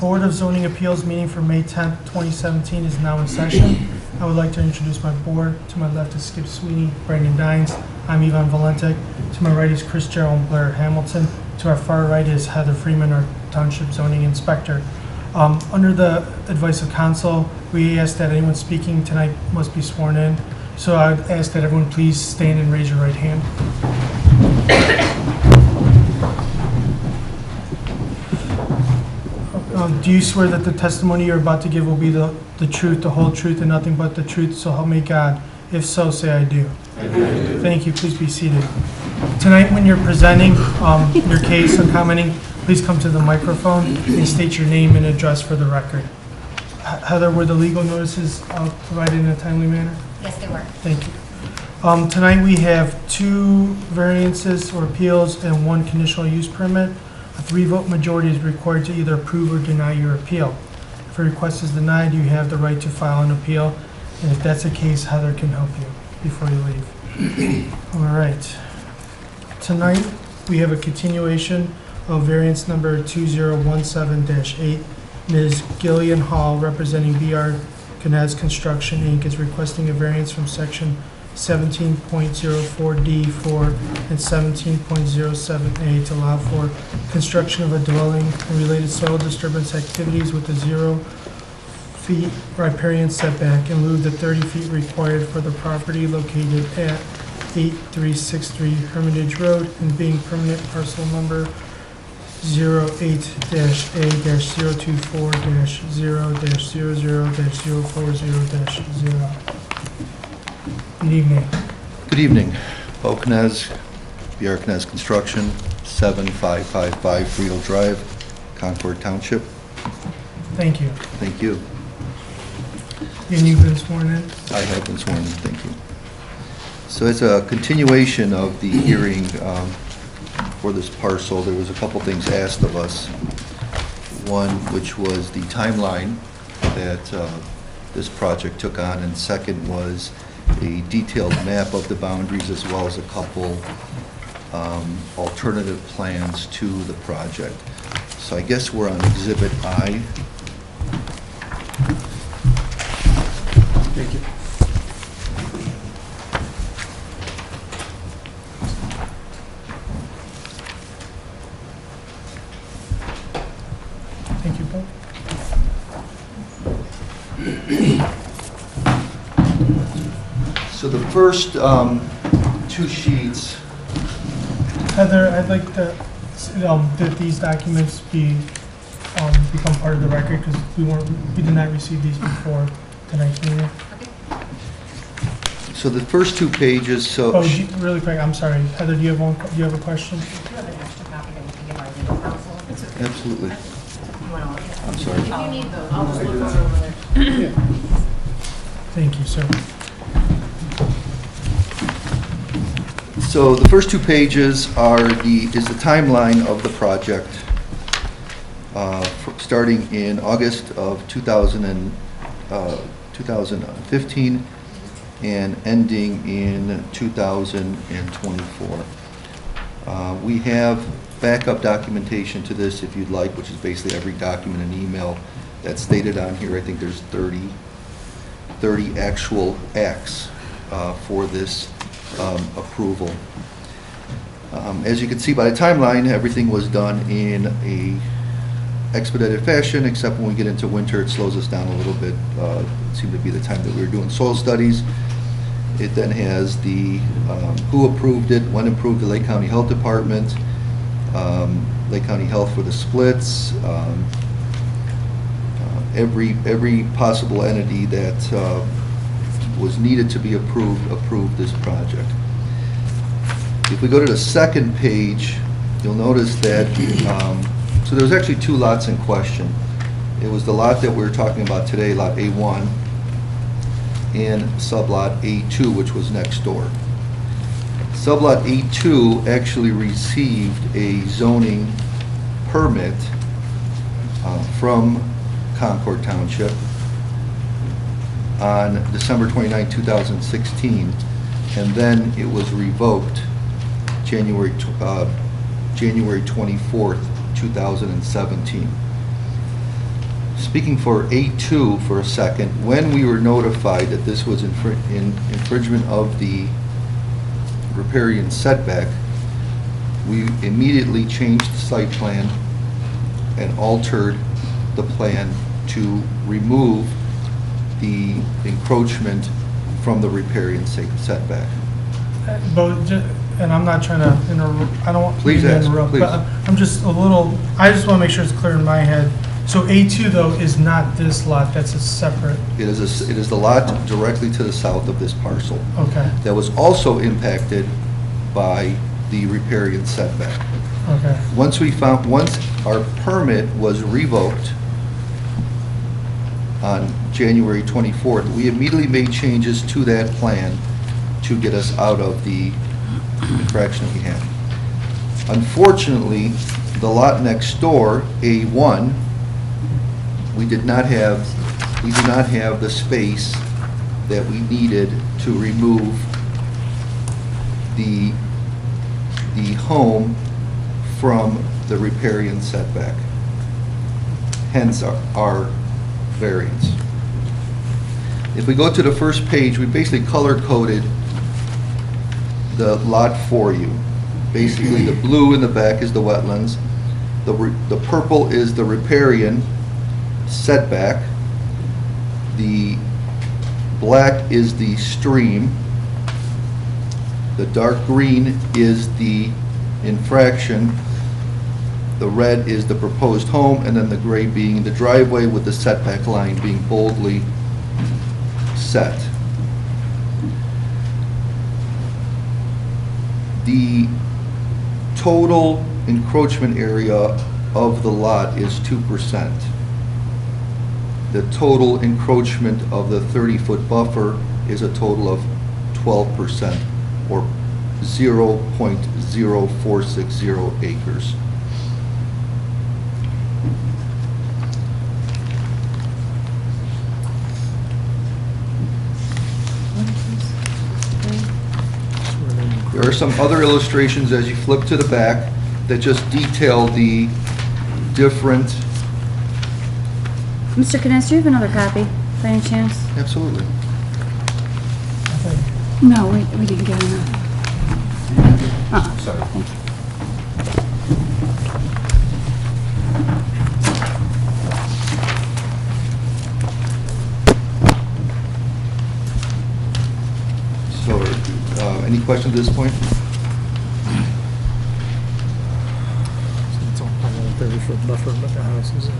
Board of Zoning Appeals meeting for May 10th, 2017 is now in session. I would like to introduce my board. To my left is Skip Sweeney, Brandon Dines. I'm Ivan Valentic. To my right is Chris Gerald and Blair Hamilton. To our far right is Heather Freeman, our Township Zoning Inspector. Under the advice of council, we ask that anyone speaking tonight must be sworn in. So I would ask that everyone please stand and raise your right hand. Do you swear that the testimony you're about to give will be the truth, the whole truth, and nothing but the truth, so help me God? If so, say I do. I do. Thank you. Please be seated. Tonight, when you're presenting your case and commenting, please come to the microphone and state your name and address for the record. Heather, were the legal notices provided in a timely manner? Yes, they were. Thank you. Tonight, we have 2 variances or appeals and 1 conditional use permit. A 3-vote majority is required to either approve or deny your appeal. If a request is denied, you have the right to file an appeal, and if that's the case, Heather can help you before you leave. All right. Tonight, we have a continuation of variance number 2017-8. Ms. Gillian Hall, representing BR Canaz Construction, Inc., is requesting a variance from section 17.04D4 and 17.07A to allow for construction of a dwelling and related soil disturbance activities with a 0 feet riparian setback in lieu of the 30 feet required for the property located at 8363 Hermitage Road and being permanent parcel number 08-A-0-00-040-0. Good evening. Good evening. Bo Knez, BR Knez Construction, 7555 Friedel Drive, Concord Township. Thank you. Thank you. And you've been sworn in? I have been sworn in. Thank you. So as a continuation of the hearing for this parcel, there was a couple things asked of us. One, which was the timeline that this project took on, and second was a detailed map of the boundaries as well as a couple alternative plans to the project. So I guess we're on Exhibit I. Thank you. Thank you, Bill. So the first 2 sheets. Heather, I'd like to, that these documents become part of the record because we did not receive these before tonight's meeting. So the first 2 pages. So Really quick, I'm sorry, Heather, do you have a question? Do you have an extra copy that we can give our legal counsel? absolutely. You want to look at it? I'm sorry. If you need those, I'll just look over there. Thank you, sir. So the first 2 pages is the timeline of the project, starting in August of 2015 and ending in 2024. We have backup documentation to this if you'd like, which is basically every document and email that's stated on here. I think there's 30 actual acts for this approval. As you can see by the timeline, everything was done in a expedited fashion, except when we get into winter, it slows us down a little bit. It seemed to be the time that we were doing soil studies. It then has the who approved it, when approved, the Lake County Health Department, Lake County Health for the splits, every possible entity that was needed to be approved this project. If we go to the second page, you'll notice that, so there was actually 2 lots in question. It was the lot that we're talking about today, lot A1, and sublot A2, which was next door. Sublot A2 actually received a zoning permit from Concord Township on December 29, 2016, and then it was revoked January 24th, 2017. speaking for A2 for a second, when we were notified that this was infringement of the riparian setback, we immediately changed the site plan and altered the plan to remove the encroachment from the riparian setback. But, and I'm not trying to interrupt, I don't want Please you to ask, interrupt, please. but I'm just a little, I just want to make sure it's clear in my head. So A2 though is not this lot, that's a separate, It is the lot directly to the south of this parcel okay, that was also impacted by the riparian setback. okay. Once our permit was revoked on January 24th, we immediately made changes to that plan to get us out of the infraction we had. Unfortunately, the lot next door, A1, we did not have the space that we needed to remove the home from the riparian setback. Hence our variance. If we go to the first page, we basically color-coded the lot for you. Basically, the blue in the back is the wetlands. The purple is the riparian setback. The black is the stream. The dark green is the infraction. The red is the proposed home, and then the gray being the driveway with the setback line being boldly set. The total encroachment area of the lot is 2%. The total encroachment of the 30-foot buffer is a total of 12%, or 0.0460 acres. There are some other illustrations as you flip to the back that just detail the different... Mr. Kines, do you have another copy, by any chance? Absolutely. No, we didn't get enough. Sorry. Thank you. So, any questions at this point? It's all part of the 30-foot buffer, but the house is in it.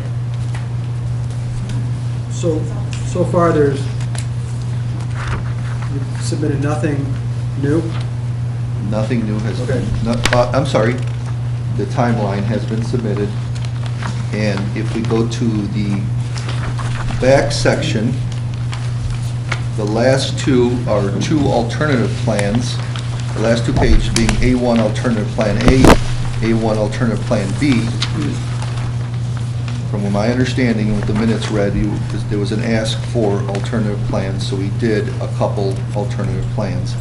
So far, you've submitted nothing new? Nothing new has Okay. been, I'm sorry, the timeline has been submitted. And if we go to the back section, the last two are two alternative plans. The last two pages being A1 alternative plan A, A1 alternative plan B. From my understanding, with the minutes read, there was an ask for alternative plans, so we did a couple alternative plans.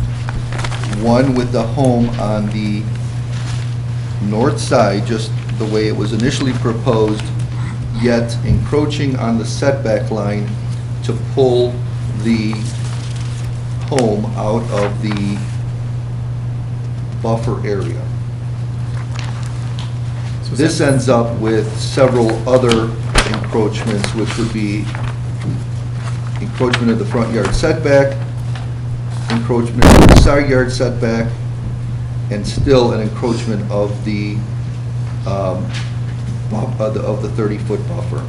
One with the home on the north side, just the way it was initially proposed, yet encroaching on the setback line to pull the home out of the buffer area. This ends up with several other encroachments, which would be encroachment of the front yard setback, encroachment of the side yard setback, and still an encroachment of the 30-foot buffer.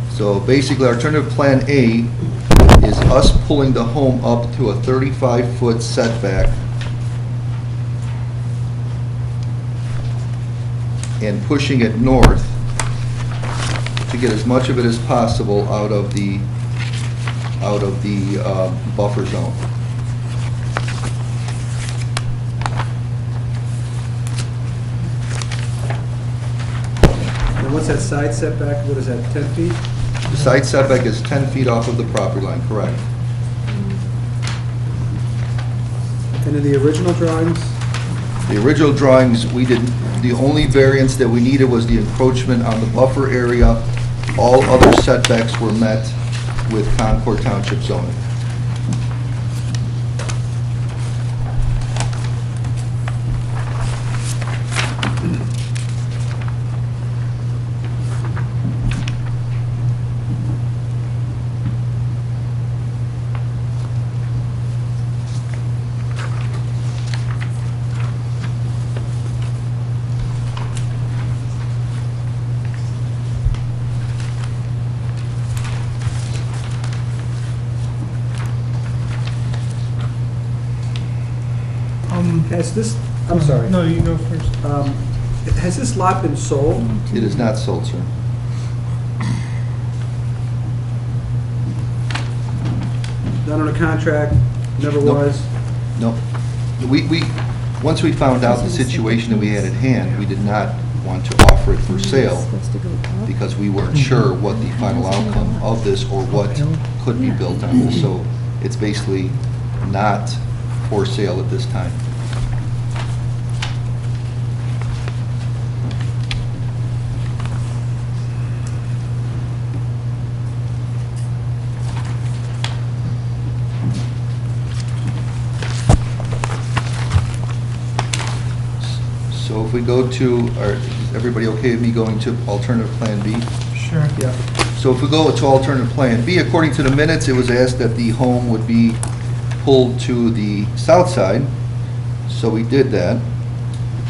So basically, alternative plan A is us pulling the home up to a 35-foot setback and pushing it north to get as much of it as possible out of the buffer zone. And what's that side setback? What is that, 10 feet? The side setback is 10 feet off of the property line, correct? And in the original drawings, The original drawings, we didn't, the only variance that we needed was the encroachment on the buffer area all other setbacks were met with Concord Township zoning. Has this, I'm sorry. No, you go first. Has this lot been sold? It is not sold, sir. Not on a contract? Never Nope. was? No. Once we found out the situation that we had at hand, we did not want to offer it for sale Supposed to go up. because we weren't sure what the final outcome of this or what could be built on this. So it's basically not for sale at this time. So if we go to, is everybody okay with me going to alternative plan B? Sure. Yeah. So if we go to alternative plan B, according to the minutes, it was asked that the home would be pulled to the south side. So we did that,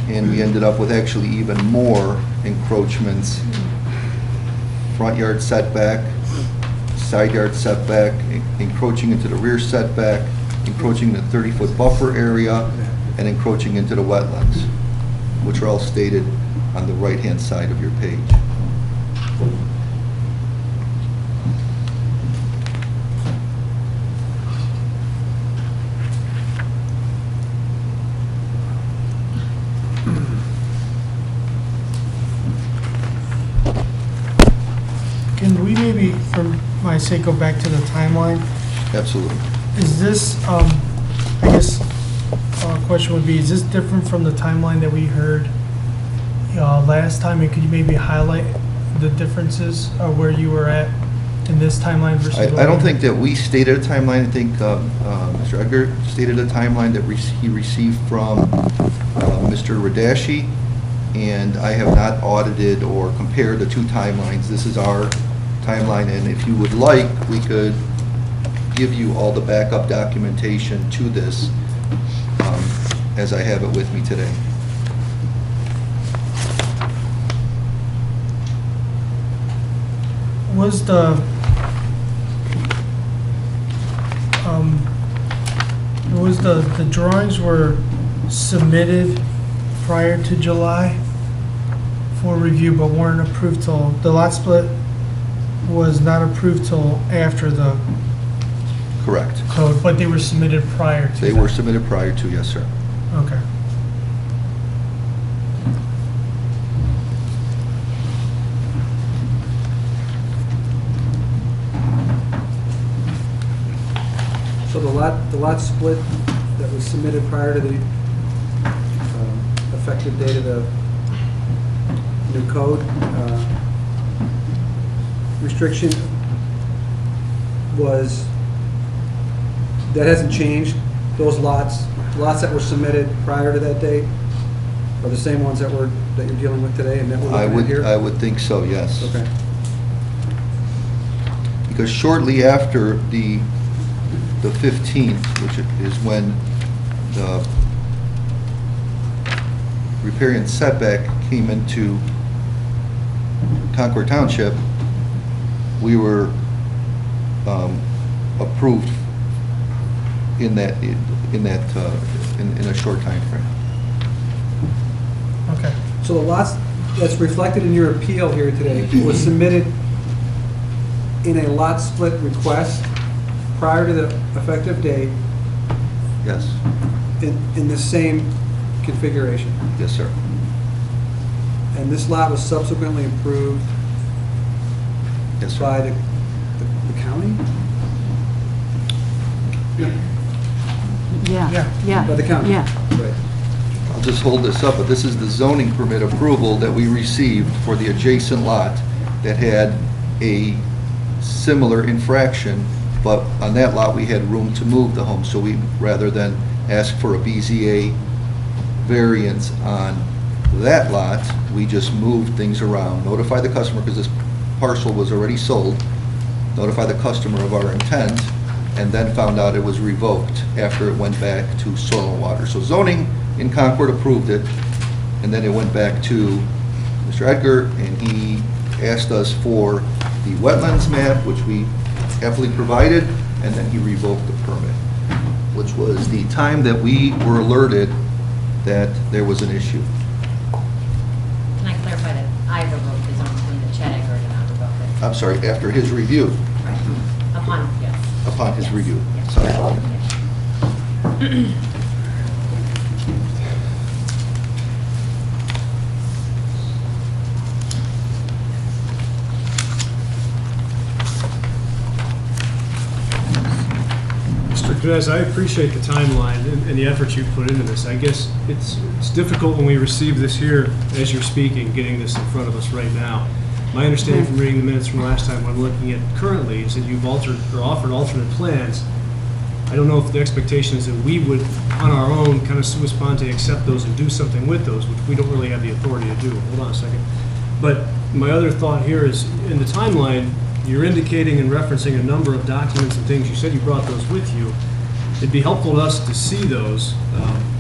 and we ended up with actually even more encroachments. Front yard setback, side yard setback, encroaching into the rear setback, encroaching in the 30-foot buffer area, and encroaching into the wetlands, which are all stated on the right-hand side of your page. Can we maybe, for my sake, go back to the timeline? Absolutely. Is this, I guess, question would be, is this different from the timeline that we heard last time? And could you maybe highlight the differences of where you were at in this timeline versus? I don't think that we stated a timeline. I think Mr. Edgar stated a timeline that he received from Mr. Radashi, and I have not audited or compared the two timelines. This is our timeline, and if you would like, we could give you all the backup documentation to this as I have it with me today. Was the drawings were submitted prior to July for review, but weren't approved till, the lot split was not approved till after the Correct. code, but they were submitted prior to They that? were submitted prior to, yes, sir. Okay. So the lot split that was submitted prior to the effective date of the new code, restriction was, that hasn't changed. Those lots that were submitted prior to that date are the same ones that you're dealing with today and that we're looking at here? I would think so, yes. Okay. Because shortly after the 15th, which is when the riparian setback came into Concord Township, we were approved in a short time frame. Okay. So the lots that's reflected in your appeal here today was submitted in a lot split request prior to the effective date Yes, in the same configuration. yes, sir. And this lot was subsequently approved Yes, sir. by the county? Yeah, Yeah. yeah. By the county? Yeah. Right. I'll just hold this up, but this is the zoning permit approval that we received for the adjacent lot that had a similar infraction, but on that lot, we had room to move the home, so we, rather than ask for a BZA variance on that lot, we just moved things around, notify the customer, because this parcel was already sold, notify the customer of our intent, and then found out it was revoked after it went back to Soil and Water. So zoning in Concord approved it, and then it went back to Mr. Edgar, and he asked us for the wetlands map, which we happily provided, and then he revoked the permit, which was the time that we were alerted that there was an issue. Can I clarify that I revoked the zone between the Chet Edgar did not revoke it? I'm sorry, after his review, Right. Upon, yes. upon his Yes. review. Yes. Sorry. Mr. Knez, I appreciate the timeline and the effort you put into this. I guess it's difficult when we receive this here as you're speaking, getting this in front of us right now. My understanding from reading the minutes from last time, what I'm looking at currently, is that you've altered or offered alternate plans. I don't know if the expectation is that we would, on our own, kind of sua sponte, accept those and do something with those, which we don't really have the authority to do. Hold on a second. But my other thought here is, in the timeline, you're indicating and referencing a number of documents and things. You said you brought those with you. It'd be helpful to us to see those,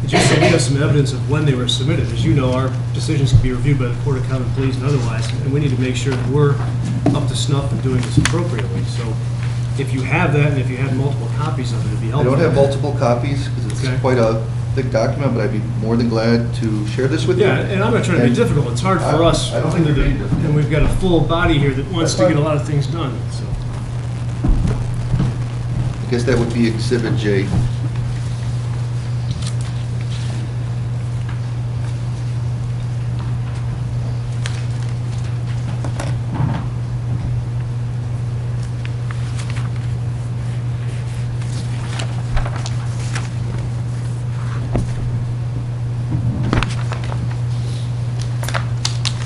just so we have some evidence of when they were submitted. As you know, our decisions can be reviewed by the Court of Common Pleas and otherwise, and we need to make sure that we're up to snuff and doing this appropriately. So if you have that, and if you have multiple copies of it, it'd be I helpful. don't have multiple copies, because it's Okay. quite a thick document, but I'd be more than glad to share this with you. Yeah, and I'm not trying to be difficult. It's hard for us, I don't think you're being difficult. and we've got a full body here that wants That's to get a fine. lot of things done, so. I guess that would be Exhibit J.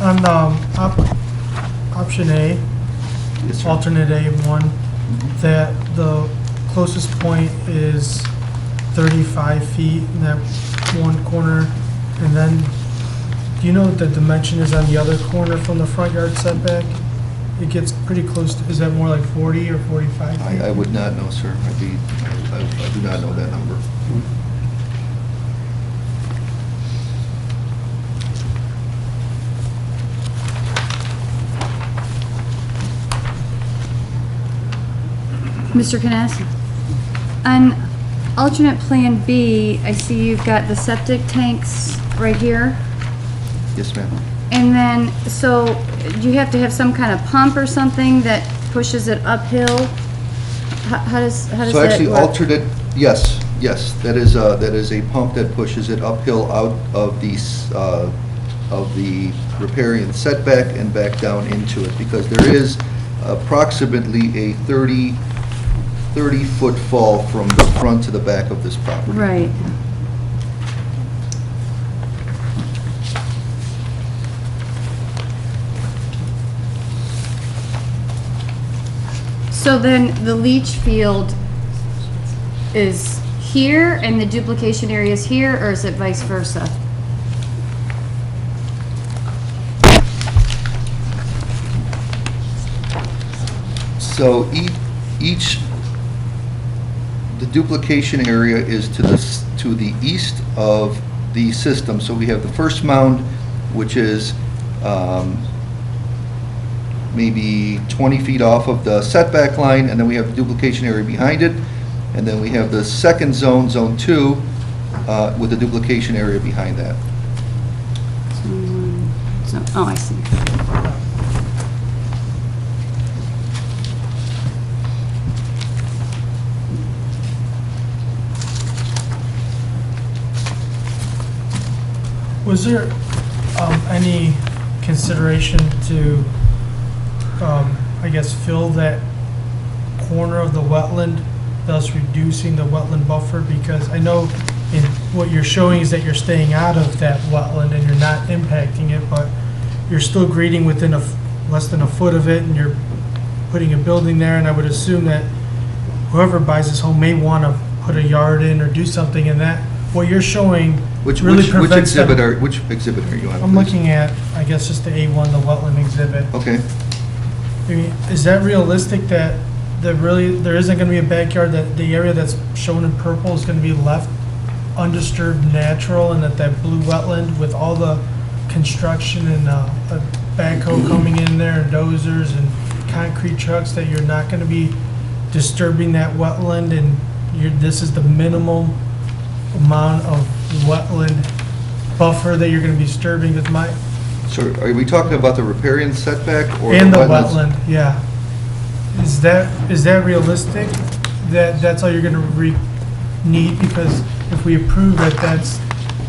On option A, Yes, sir. alternate A1, that the closest point is 35 feet in that one corner, and then, do you know what the dimension is on the other corner from the front yard setback? It gets pretty close to, is that more like 40 or 45 feet? I would not know, sir. I do not know that number. Mr. Kness, on alternate plan B, I see you've got the septic tanks right here. Yes, ma'am. And then, so do you have to have some kind of pump or something that pushes it uphill? How does that work? So actually, alternate, yes, that is a pump that pushes it uphill out of the riparian setback and back down into it, because there is approximately a 30-foot fall from the front to the back of this property. Right. So then the leach field is here and the duplication area is here, or is it vice versa? So the duplication area is to the east of the system. So we have the first mound, which is maybe 20 feet off of the setback line, and then we have the duplication area behind it. And then we have the second zone, Zone 2, with the duplication area behind that. Oh, I see. Was there any consideration to, I guess, fill that corner of the wetland, thus reducing the wetland buffer? Because I know in what you're showing is that you're staying out of that wetland and you're not impacting it, but you're still grading within less than a foot of it, and you're putting a building there, and I would assume that whoever buys this home may want to put a yard in or do something in that. What you're showing Which really prevents them. which exhibit are you on? I'm please? looking at, I guess, just the A1, the wetland exhibit. Okay. I mean, is that realistic that there isn't going to be a backyard, that the area that's shown in purple is going to be left undisturbed natural, and that blue wetland with all the construction and a backhoe coming in there and dozers and concrete trucks, that you're not going to be disturbing that wetland, and this is the minimum amount of wetland buffer that you're going to be disturbing with So are we talking about the riparian setback or and the wetlands? wetland, yeah. Is that realistic? That's all you're going to need? Because if we approve it, that's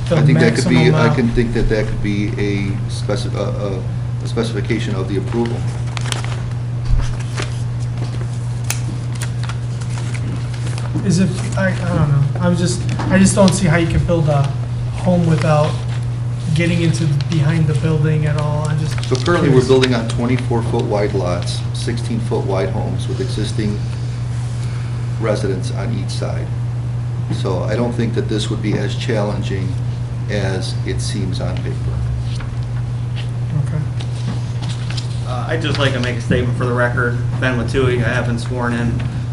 the I think that could maximum be, amount. I can think that could be a specification of the approval. Is it, I don't know, I just don't see how you can build a home without getting into behind the building at all. So currently, we're building on 24-foot wide lots, 16-foot wide homes with existing residents on each side. So I don't think that this would be as challenging as it seems on paper. Okay. I'd just like to make a statement for the record. Ben Matui, I have been sworn in,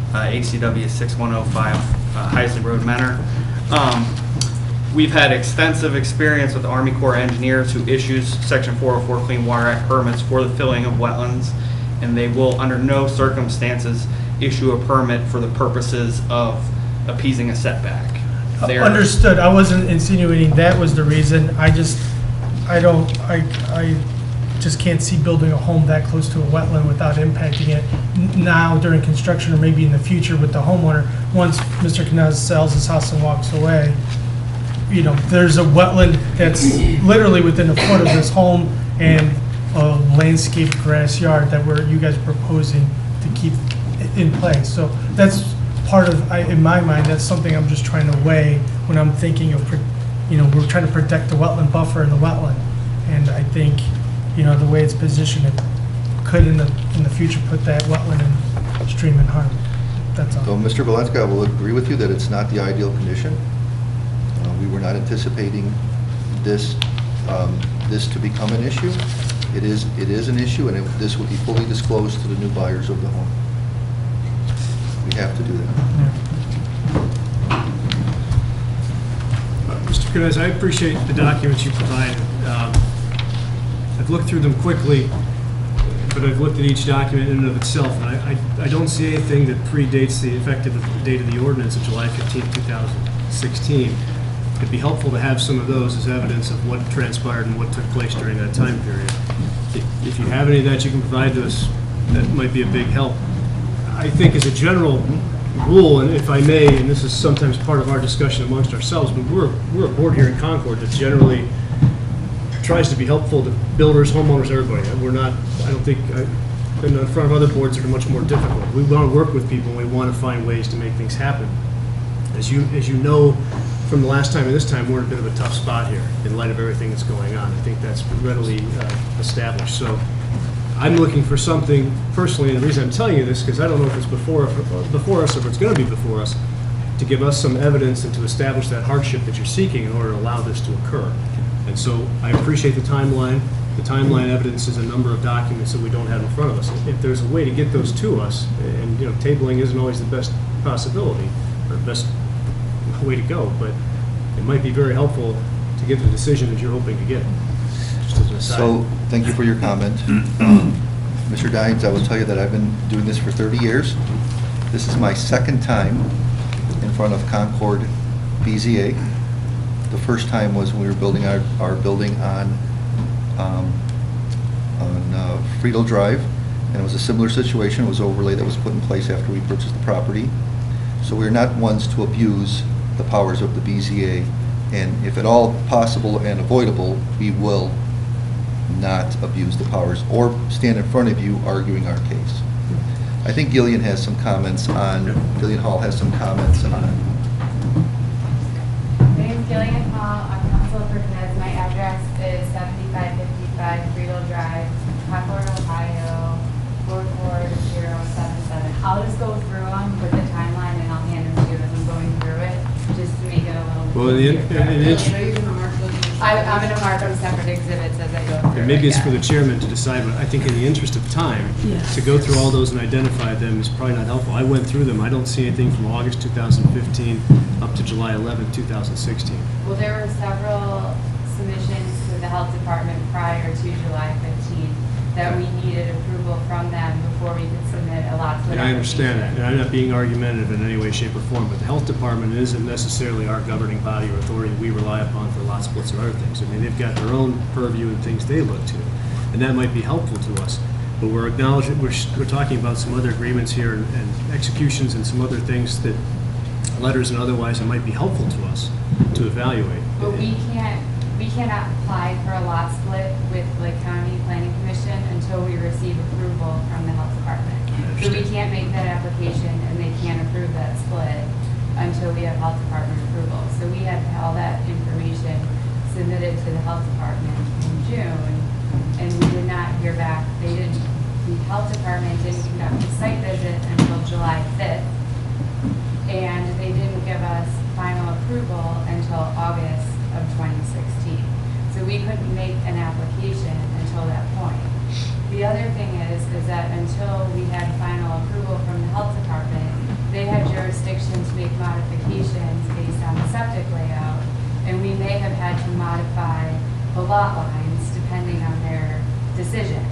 HCW 6105 Heisley Road, Mentor. We've had extensive experience with Army Corps of Engineers who issues Section 404 Clean Water Act permits for the filling of wetlands, and they will under no circumstances issue a permit for the purposes of appeasing a setback. They're- Understood. I wasn't insinuating that was the reason. I just can't see building a home that close to a wetland without impacting it now during construction, or maybe in the future with the homeowner. Once Mr. Knez sells his house and walks away, you know, there's a wetland that's literally within a foot of this home and a landscaped grass yard that you guys are proposing to keep in place. So that's part of, in my mind, that's something I'm just trying to weigh when I'm thinking of, we're trying to protect the wetland buffer in the wetland. And I think, the way it's positioned, it could in the future put that wetland in stream and harm. That's So, all. Mr. Valensky, I will agree with you that it's not the ideal condition. We were not anticipating this to become an issue. It is an issue, and this would be fully disclosed to the new buyers of the home. We have to do that. Mr. Knez, I appreciate the documents you provided. I've looked through them quickly, but I've looked at each document in and of itself, and I don't see anything that predates the effective date of the ordinance of July 15, 2016. It'd be helpful to have some of those as evidence of what transpired and what took place during that time period. If you have any of that you can provide to us, that might be a big help. I think as a general rule, and if I may, and this is sometimes part of our discussion amongst ourselves, but we're a board here in Concord that generally tries to be helpful to builders, homeowners, everybody. I don't think, I've been in front of other boards that are much more difficult. We want to work with people, and we want to find ways to make things happen. As you know, from the last time and this time, we're in a bit of a tough spot here in light of everything that's going on. I think that's readily established. So I'm looking for something personally, and the reason I'm telling you this, because I don't know if it's before us or if it's going to be before us, to give us some evidence and to establish that hardship that you're seeking in order to allow this to occur. And so I appreciate the timeline. The timeline evidence is a number of documents that we don't have in front of us. If there's a way to get those to us, and tabling isn't always the best possibility or best way to go, but it might be very helpful to get the decision that you're hoping to get. Just as an aside. So, thank you for your comment. Mr. Dines, I will tell you that I've been doing this for 30 years. This is my second time in front of Concord BZA. The first time was when we were building our building on Friedel Drive, and it was a similar situation. It was overlay that was put in place after we purchased the property. So we're not ones to abuse the powers of the BZA, and if at all possible and avoidable, we will not abuse the powers or stand in front of you arguing our case. I think Gillian has some comments on, Gillian Hall has some comments on. My name is Gillian Hall. I'm counsel for Knez. My address is 7555 Friedel Drive, Concord, Ohio, 44090. Well, I'm I'm gonna mark them separate exhibits as I go through. And maybe it, it's for the yeah. chairman to decide, but I think in the interest of time, to go through all those and identify them is probably not helpful. I went through them, I don't see anything from August 2015 up to July 11, 2016. Well, there were several submissions to the health department prior to July 15th that we needed approval from them before we could submit a lot split And I understand that, application. and I'm not being argumentative in any way, shape, or form, but the health department isn't necessarily our governing body or authority we rely upon for lot splits or other things. I mean, they've got their own purview and things they look to, and that might be helpful to us. But we're acknowledging, we're talking about some other agreements here and executions and some other things that, letters and otherwise, that might be helpful to us to evaluate. But we cannot apply for a lot split with Lake County Planning Commission until we receive approval from the health department. So we understand. can't make that application and they can't approve that split until we have health department approval. So we had all that information submitted to the health department in June, and we did not hear back. The health department didn't conduct a site visit until July 5th, and they didn't give us final approval until August of 2016. So we couldn't make an application until that point. The other thing is that until we had final approval from the health department, they had jurisdiction to make modifications based on the septic layout, and we may have had to modify the lot lines depending on their decision.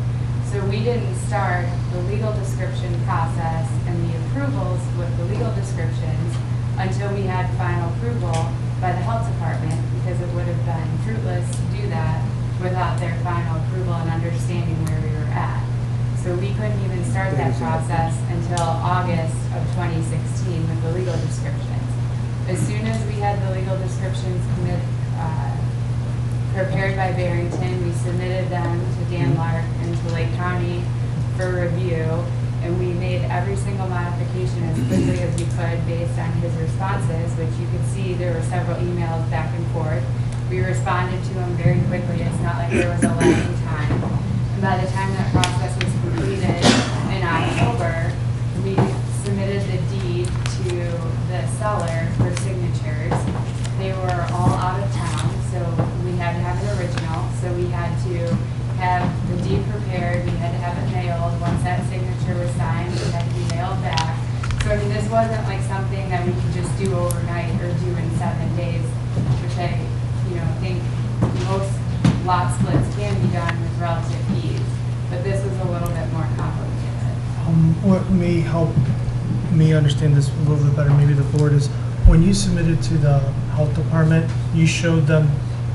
So we didn't start the legal description process and the approvals with the legal descriptions until we had final approval by the health department, because it would have been fruitless to do that without their final approval and understanding where we were at. So we couldn't even start that process until August of 2016 with the legal descriptions. As soon as we had the legal descriptions prepared by Barrington, we submitted them to Dan Lark and to Lake County for review, and we made every single modification as quickly as we could based on his responses, which you could see there were several emails back and forth. We responded to them very quickly. It's not like there was a lagging time. And by the time that process was completed in October, we submitted the deed to the seller for signatures. They were all out of town, so we had to have an original. So we had to have the deed prepared, we had to have it mailed. Once that signature was signed, it had to be mailed back. So I mean, this wasn't like something that we could just do overnight or do in 7 days, which I think most lot splits can be done with relative ease, but this was a little bit more complicated. What may help me understand this a little bit better, maybe the board, is when you submitted to the health department, you showed them,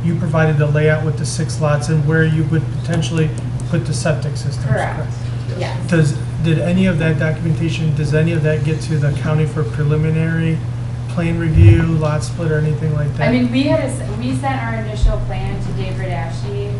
you provided the layout with the 6 lots and where you would potentially put the septic systems. Correct. Yes. Did any of that documentation, does any of that get to the county for preliminary plan review, lot split, or anything like that? I mean, we sent our initial plan to Dave Radaschi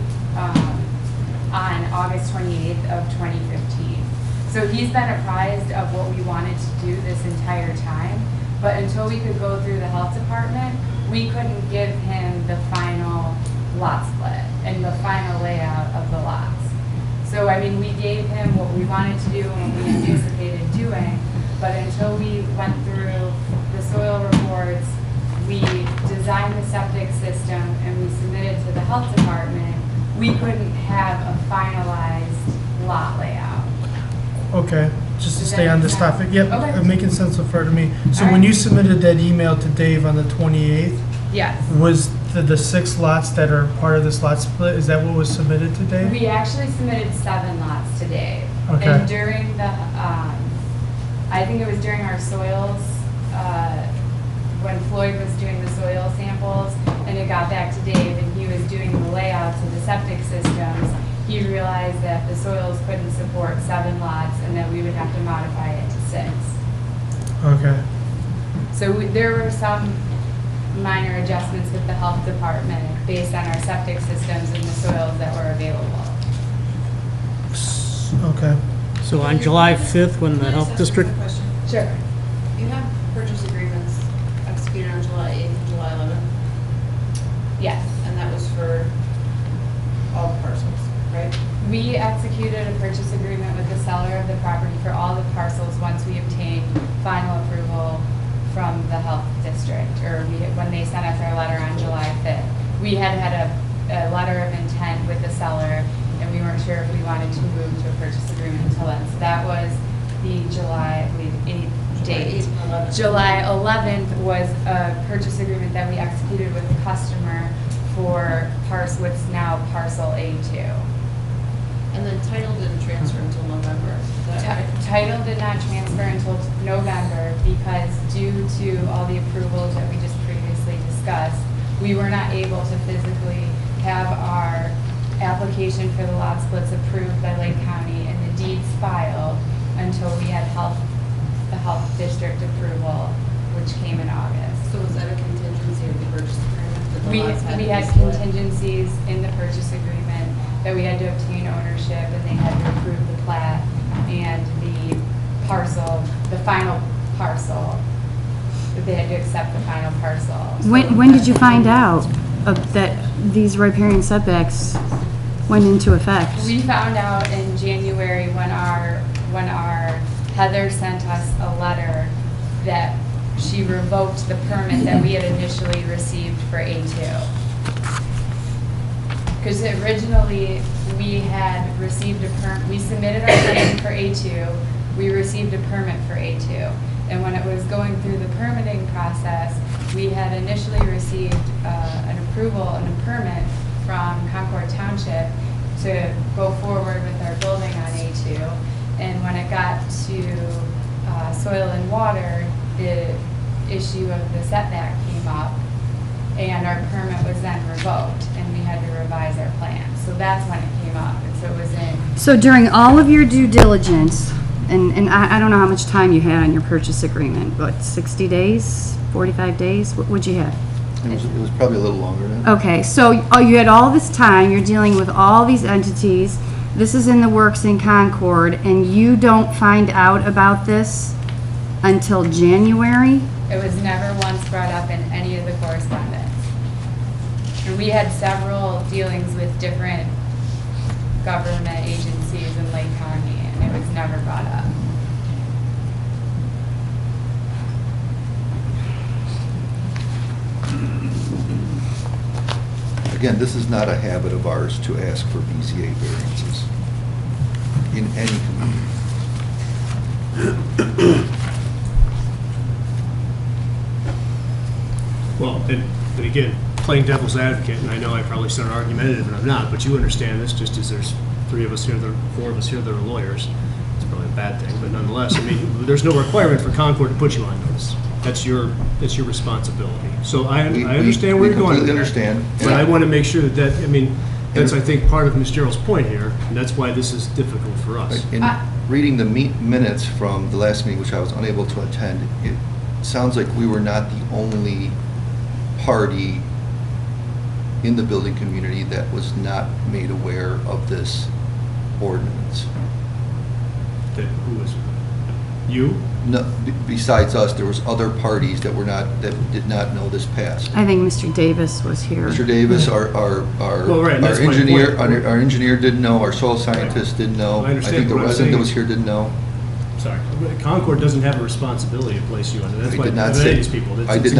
on August 28th of 2015. So he's been apprised of what we wanted to do this entire time, but until we could go through the health department, we couldn't give him the final lot split and the final layout of the lots. So, I mean, we gave him what we wanted to do and what we anticipated doing, but until we went through the soil reports, we designed the septic system, and we submitted to the health department, we couldn't have a finalized lot layout. Okay, just to Does stay that on make this sense? topic. Yep, Okay. making sense so far to me. So All when right. you submitted that email to Dave on the 28th, Yes. was the 6 lots that are part of this lot split, is that what was submitted to Dave? We actually submitted 7 lots to Dave. Okay. And during the, I think it was during our soils, when Floyd was doing the soil samples, and it got back to Dave, and he was doing the layouts of the septic systems, he realized that the soils couldn't support 7 lots, and that we would have to modify it to 6. Okay, So there were some minor adjustments with the health department based on our septic systems and the soils that were available. okay. So on July 5th, when the health district, Sure. You have purchase agreements executed on July 8th and July 11th, Yes. and that was for all parcels, right? We executed a purchase agreement with the seller of the property for all the parcels once we obtained final approval from the health district, or when they sent us our letter we had a letter of intent with the seller, and we weren't sure if we wanted to move to a purchase agreement until then. So that was the July, I believe, 8th date. July 11th was a purchase agreement that we executed with the customer for what's now parcel A2. And then title didn't transfer until November. Is that right? Title did not transfer until November because due to all the approvals that we just previously discussed, we were not able to physically have our application for the lot splits approved by Lake County and the deeds filed until we had the health district approval, which came in August. So was that a contingency of the purchase agreement? that the We lots had to be had split? contingencies in the purchase agreement that we had to obtain ownership and they had to approve the plat and the parcel, the final parcel, that they had to accept the final parcel. So When did you find out that these riparian setbacks went into effect? We found out in January when our Heather sent us a letter that she revoked the permit that we had initially received for A2. Because originally, we had received a permit, we submitted our plan for A2, we received a permit for A2. And when it was going through the permitting process, we had initially received an approval and a permit from Concord Township to go forward with our building on A2. And when it got to soil and water, the issue of the setback came up, and our permit was then revoked, and we had to revise our plan. So that's when it came up, and so it was in. So during all of your due diligence, and I don't know how much time you had on your purchase agreement, what, 60 days, 45 days? What'd you have? It was probably a little longer than that. Okay, so you had all this time, you're dealing with all these entities, this is in the works in Concord, and you don't find out about this until January? It was never once brought up in any of the correspondence. And we had several dealings with different government agencies in Lake County, and it was never brought up. Again, this is not a habit of ours to ask for BZA variances in any community. Well, but again, playing devil's advocate, and I know I probably sound argumentative, and I'm not, but you understand this, just as there's 4 of us here that are lawyers. It's probably a bad thing, but nonetheless, I mean, there's no requirement for Concord to put you on notice. That's your responsibility. So I understand where you're going. We completely understand. But I want to make sure that, I mean, that's, I think, part of Ms. Gerald's point here, and that's why this is difficult for us. In reading the minutes from the last meeting, which I was unable to attend, it sounds like we were not the only party in the building community that was not made aware of this ordinance. Who was, you? No, besides us, there was other parties that did not know this passed. I think Mr. Davis was here. Mr. Davis, our Well, right, and that's my engineer, point. our engineer didn't know, our soil scientist didn't know. I understand think the what I'm resident that saying. was here didn't know. Sorry, Concord doesn't have a responsibility to place you under. That's I why did not many say. of these people. I did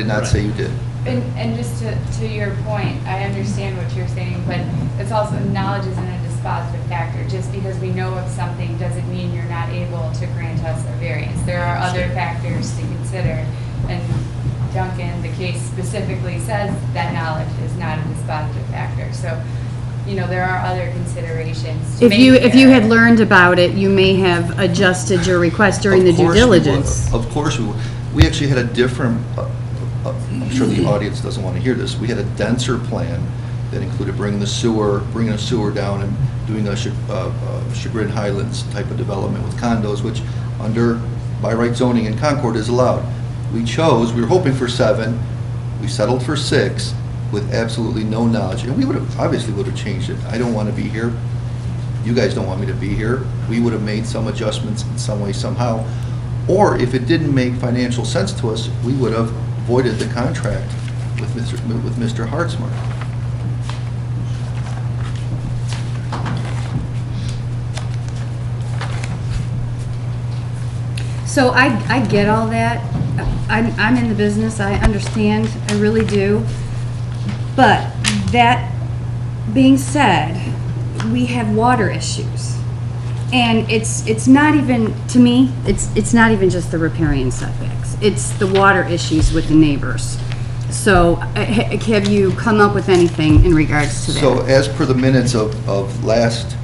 not say you did. And just to your point, I understand what you're saying, but it's also, knowledge isn't a dispositive factor. Just because we know of something doesn't mean you're not able to grant us a variance. There are other factors to consider, and Duncan, the case specifically says that knowledge is not a dispositive factor. So, you know, there are other considerations to If make you there. had learned about it, you may have adjusted your request during the Of due course we would. diligence. Of course we would. We actually had a different, I'm sure the audience doesn't want to hear this, we had a denser plan that included bringing a sewer down and doing a Chagrin Highlands type of development with condos, which under by right zoning in Concord is allowed. We were hoping for 7, we settled for 6 with absolutely no knowledge, and we obviously would have changed it. I don't want to be here. You guys don't want me to be here. We would have made some adjustments in some way, somehow. Or if it didn't make financial sense to us, we would have voided the contract with Mr. Hartzmark. So I get all that. I'm in the business, I understand, I really do. But that being said, we have water issues. And it's not even, to me, it's not even just the riparian setbacks. It's the water issues with the neighbors. So have you come up with anything in regards to that? So as per the minutes of last,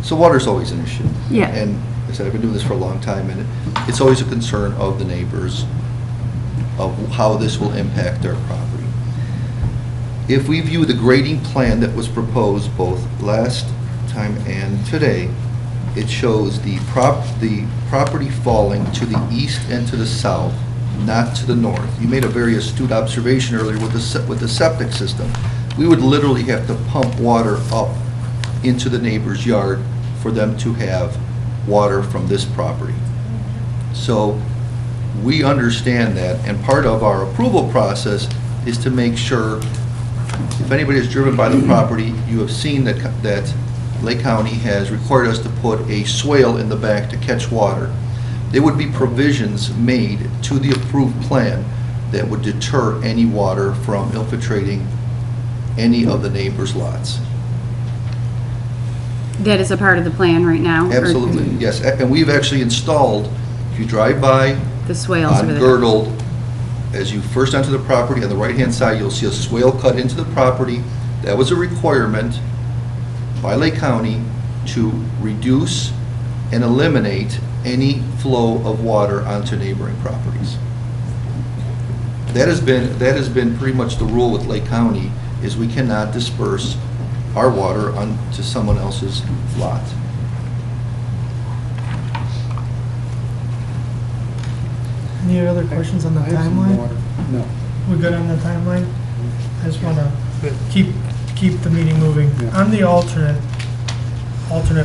so water's always an issue. Yeah. And I said, I've been doing this for a long time, and it's always a concern of the neighbors of how this will impact their property. If we view the grading plan that was proposed both last time and today, it shows the property falling to the east and to the south, not to the north. You made a very astute observation earlier with the septic system. We would literally have to pump water up into the neighbor's yard for them to have water from this property. So we understand that, and part of our approval process is to make sure, if anybody is driven by the property, you have seen that Lake County has required us to put a swale in the back to catch water. There would be provisions made to the approved plan that would deter any water from infiltrating any of the neighbors' lots. That is a part of the plan right now? or- Absolutely, yes. And we've actually installed, if you drive by The swales on over there. Girdle, as you first enter the property, on the right-hand side, you'll see a swale cut into the property. That was a requirement by Lake County to reduce and eliminate any flow of water onto neighboring properties. That has been pretty much the rule with Lake County, is we cannot disperse our water onto someone else's lot. Any other questions on the timeline? No. We're good on the timeline? I just want to keep the meeting moving. Yeah. On the alternate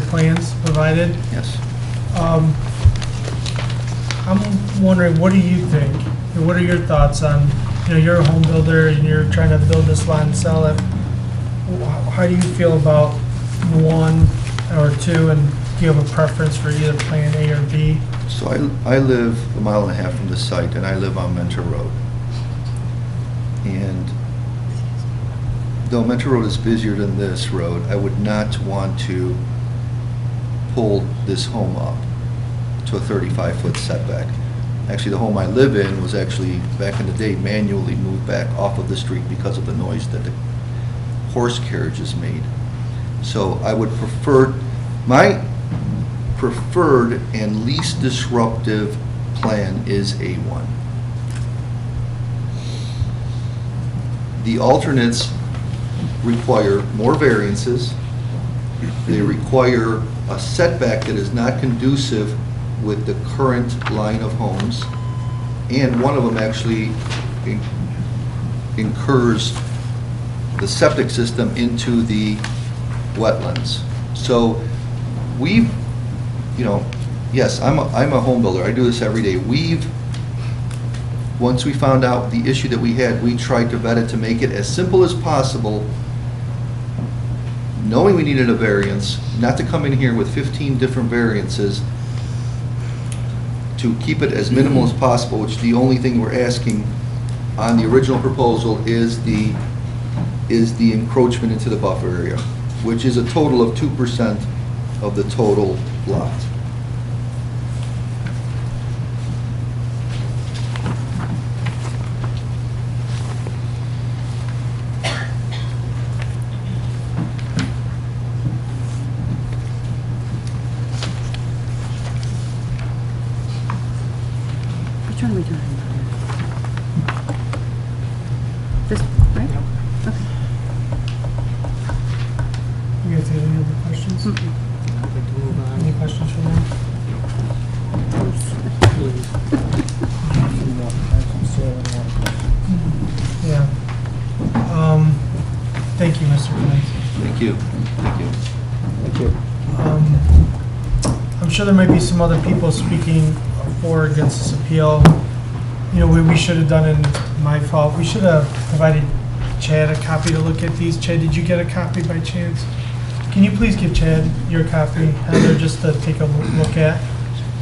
plans provided, Yes. I'm wondering, what do you think? And what are your thoughts on, you're a home builder and you're trying to build this lot and sell it. How do you feel about one or two, and do you have a preference for either plan A or B? So I live a mile and a half from the site, and I live on Mentor Road. And though Mentor Road is busier than this road, I would not want to pull this home up to a 35-foot setback. Actually, the home I live in was actually, back in the day, manually moved back off of the street because of the noise that the horse carriages made. So I would prefer, my preferred and least disruptive plan is A1. The alternates require more variances. They require a setback that is not conducive with the current line of homes, and one of them actually incurs the septic system into the wetlands. So we've, yes, I'm a home builder. I do this every day. Once we found out the issue that we had, we tried to vet it to make it as simple as possible, knowing we needed a variance, not to come in here with 15 different variances, to keep it as minimal as possible, which the only thing we're asking on the original proposal is the encroachment into the buffer area, which is a total of 2% of the total lot. Which one are we doing? This, right? Okay. You guys have any other questions? I'd like to move on. Any questions from them? Please. Yeah. Thank you, Mr. Knight. Thank you. Thank you. Thank you. I'm sure there might be some other people speaking for or against this appeal. We should have done it, my fault. We should have provided Chad a copy to look at these. Chad, did you get a copy by chance? Can you please give Chad your copy, Heather, just to take a look at?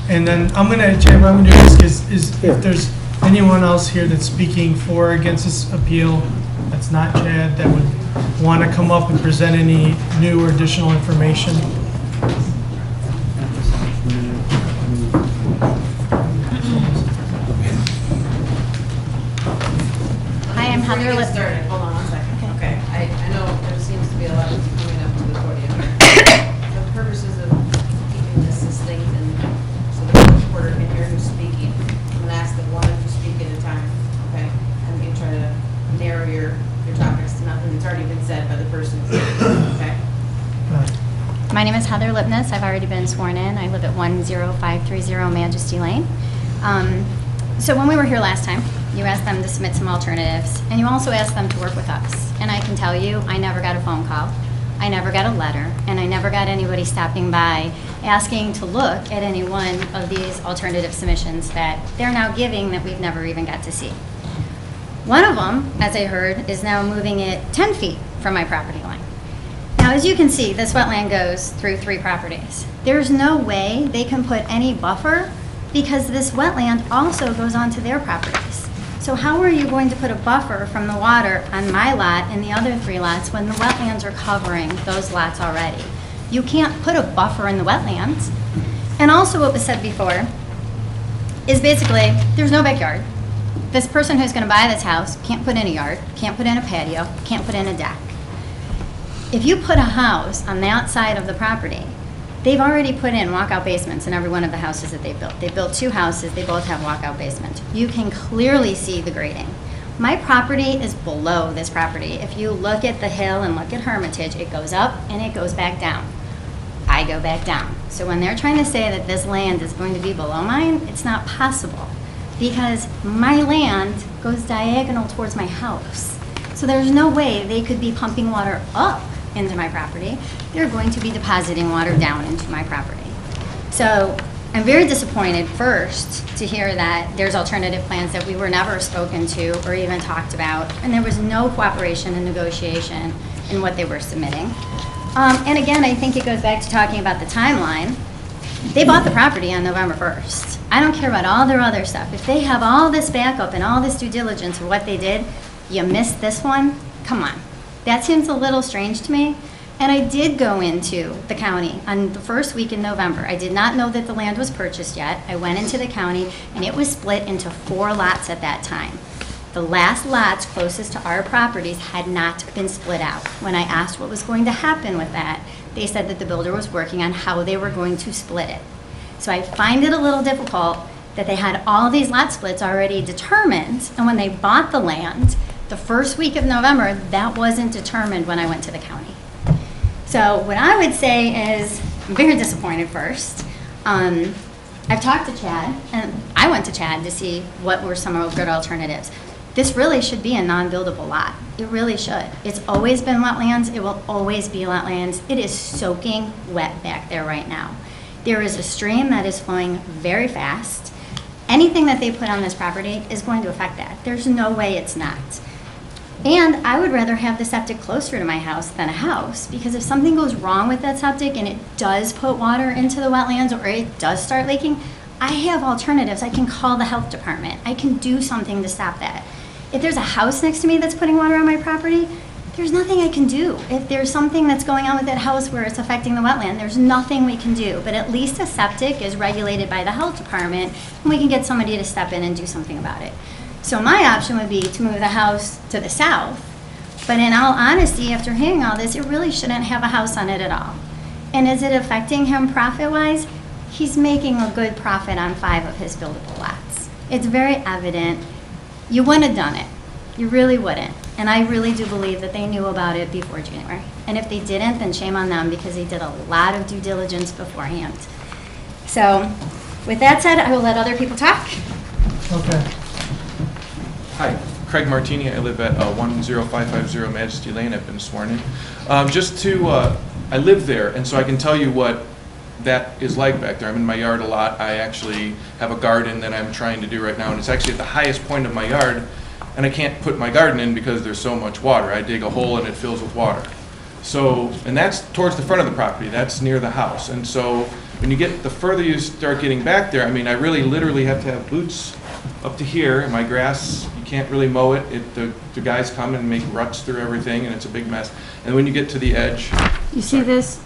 And then Chad, what I'm gonna do is if there's anyone else here that's speaking for or against this appeal, that's not Chad, that would want to come up and present any new or additional information? Hi, I'm Before Heather you get Lip. started, hold on one second. Okay, I know there seems to be a lot of you coming up to the podium. For the purposes of keeping this succinct and so the reporter can hear who's speaking, I'm gonna ask that one of you speak at a time, okay? And you try to narrow your topics to nothing that's already been said by the person speaking, okay? My name is Heather Lipness. I've already been sworn in. I live at 10530 Majesty Lane. So when we were here last time, you asked them to submit some alternatives, and you also asked them to work with us. And I can tell you, I never got a phone call, I never got a letter, and I never got anybody stopping by asking to look at any one of these alternative submissions that they're now giving that we've never even got to see. One of them, as I heard, is now moving it 10 feet from my property line. Now, as you can see, this wetland goes through 3 properties. There's no way they can put any buffer because this wetland also goes onto their properties. So how are you going to put a buffer from the water on my lot and the other 3 lots when the wetlands are covering those lots already? You can't put a buffer in the wetlands. And also what was said before is basically, there's no backyard. This person who's gonna buy this house can't put in a yard, can't put in a patio, can't put in a deck. If you put a house on that side of the property, they've already put in walkout basements in every one of the houses that they've built. They've built 2 houses, they both have walkout basements. You can clearly see the grading. My property is below this property. If you look at the hill and look at Hermitage, it goes up and it goes back down. I go back down. So when they're trying to say that this land is going to be below mine, it's not possible because my land goes diagonal towards my house. So there's no way they could be pumping water up into my property. They're going to be depositing water down into my property. So I'm very disappointed first to hear that there's alternative plans that we were never spoken to or even talked about, and there was no cooperation and negotiation in what they were submitting. And again, I think it goes back to talking about the timeline. They bought the property on November 1st. I don't care about all their other stuff. If they have all this backup and all this due diligence of what they did, you missed this one, come on. That seems a little strange to me. And I did go into the county on the first week in November. I did not know that the land was purchased yet. I went into the county and it was split into 4 lots at that time. The last lots closest to our properties had not been split out. When I asked what was going to happen with that, they said that the builder was working on how they were going to split it. So I find it a little difficult that they had all these lot splits already determined, and when they bought the land, the first week of November, that wasn't determined when I went to the county. So what I would say is, I'm very disappointed first. I've talked to Chad, and I went to Chad to see what were some good alternatives. This really should be a non-buildable lot. It really should. It's always been wetlands. It will always be wetlands. It is soaking wet back there right now. There is a stream that is flowing very fast. Anything that they put on this property is going to affect that. There's no way it's not. And I would rather have the septic closer to my house than a house, because if something goes wrong with that septic and it does put water into the wetlands or it does start leaking, I have alternatives. I can call the health department. I can do something to stop that. If there's a house next to me that's putting water on my property, there's nothing I can do. If there's something that's going on with that house where it's affecting the wetland, there's nothing we can do. But at least a septic is regulated by the health department, and we can get somebody to step in and do something about it. So my option would be to move the house to the south. But in all honesty, after hearing all this, it really shouldn't have a house on it at all. And is it affecting him profit-wise? He's making a good profit on 5 of his buildable lots. It's very evident. You wouldn't have done it. You really wouldn't. And I really do believe that they knew about it before January. And if they didn't, then shame on them, because they did a lot of due diligence beforehand. So with that said, I will let other people talk. Okay. Hi, Craig Martini. I live at 10550 Majesty Lane. I've been sworn in. I live there, and so I can tell you what that is like back there. I'm in my yard a lot. I actually have a garden that I'm trying to do right now, and it's actually at the highest point of my yard, and I can't put my garden in because there's so much water. I dig a hole and it fills with water. So, and that's towards the front of the property. That's near the house. And so when you get, the further you start getting back there, I mean, I really literally have to have boots up to here, and my grass, you can't really mow it. The guys come and make ruts through everything, and it's a big mess. And when you get to the edge, You see this?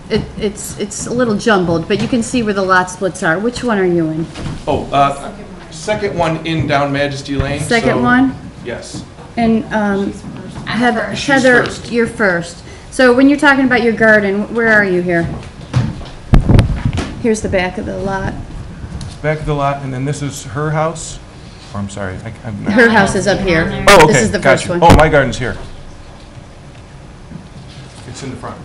It's a little jumbled, but you can see where the lot splits are. Which one are you in? second one in down Majesty Lane. Second so- one? Yes. And Heather, She's Heather, first. you're first. So when you're talking about your garden, where are you here? Here's the back of the lot. Back of the lot, and then this is her house. Or I'm sorry, I'm not. Her house is up here. Oh, okay. This is the got first you. one. Oh, my garden's here. It's in the front.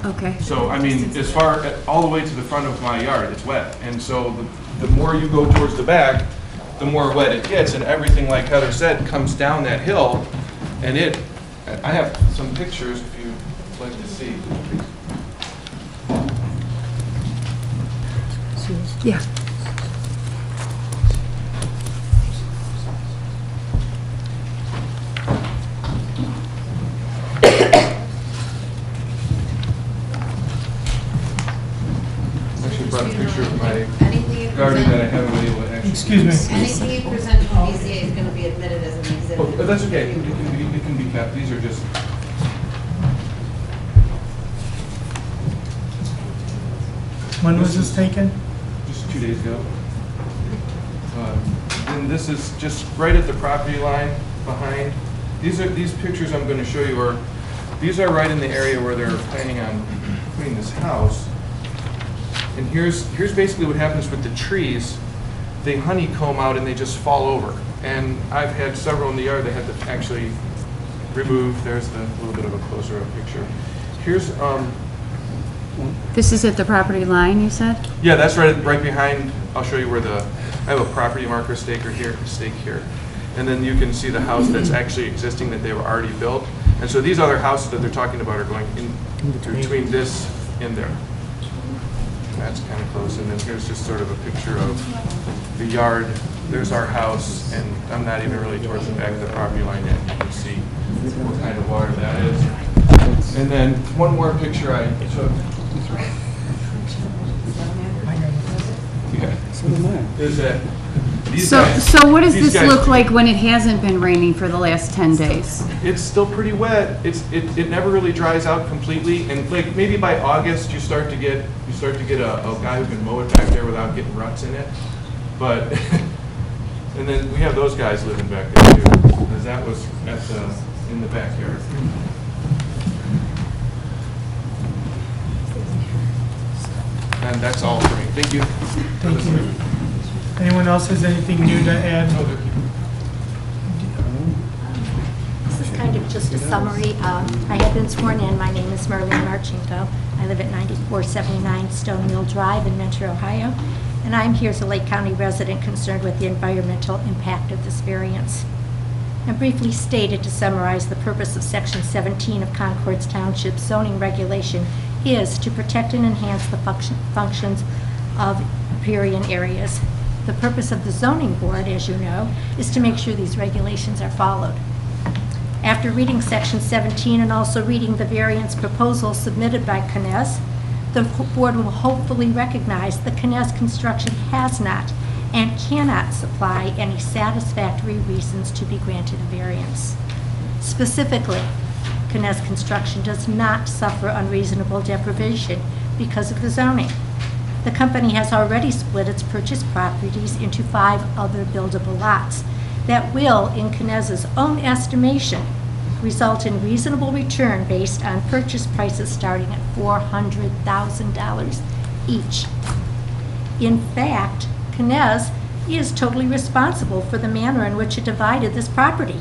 Okay. So, I mean, as far, all the way to the front of my yard, it's wet. And so the more you go towards the back, the more wet it gets, and everything, like Heather said, comes down that hill. And I have some pictures if you'd like to see. Yeah. Actually brought a picture of my Anything you garden that I present, haven't been able to actually. Excuse me. anything you present to BZA is gonna be admitted as an exhibit. Oh, that's okay. It can be kept. These are just. When was this taken? Just 2 days ago. And this is just right at the property line behind. These pictures I'm going to show you are, these are right in the area where they're planning on putting this house. And here's basically what happens with the trees. They honeycomb out and they just fall over. And I've had several in the yard that had to actually remove. There's the little bit of a closer up picture. Here's This is at the property line, you said? yeah, that's right behind. I'll show you where I have a property marker stake here, and then you can see the house that's actually existing that they were already built. And so these other houses that they're talking about are going in between this and there. And that's kind of close. And then here's just sort of a picture of the yard. There's our house, and I'm not even really towards the back of the property line yet. You can see what kind of water that is. And then one more picture I took. Is that these guys, So what does these this guys- look like when it hasn't been raining for the last 10 days? It's still pretty wet. It never really dries out completely, and like maybe by August you start to get a guy who can mow it back there without getting ruts in it. But and then we have those guys living back there too, because that was in the backyard. And that's all for me. Thank you. Thank you. Anyone else has anything new to add? This is kind of just a summary. I have been sworn in. My name is Marlene Marchinko. I live at 9479 Stone Mill Drive in Mentor, Ohio. And I'm here as a Lake County resident concerned with the environmental impact of this variance. And briefly stated, to summarize, the purpose of Section 17 of Concord's Township zoning regulation is to protect and enhance the functions of riparian areas. The purpose of the zoning board, as you know, is to make sure these regulations are followed. After reading Section 17 and also reading the variance proposal submitted by Knez, the board will hopefully recognize that Knez Construction has not and cannot supply any satisfactory reasons to be granted a variance. Specifically, Knez Construction does not suffer unreasonable deprivation because of the zoning. The company has already split its purchased properties into 5 other buildable lots that will, in Knez's own estimation, result in reasonable return based on purchase prices starting at $400,000 each. In fact, Knez is totally responsible for the manner in which it divided this property,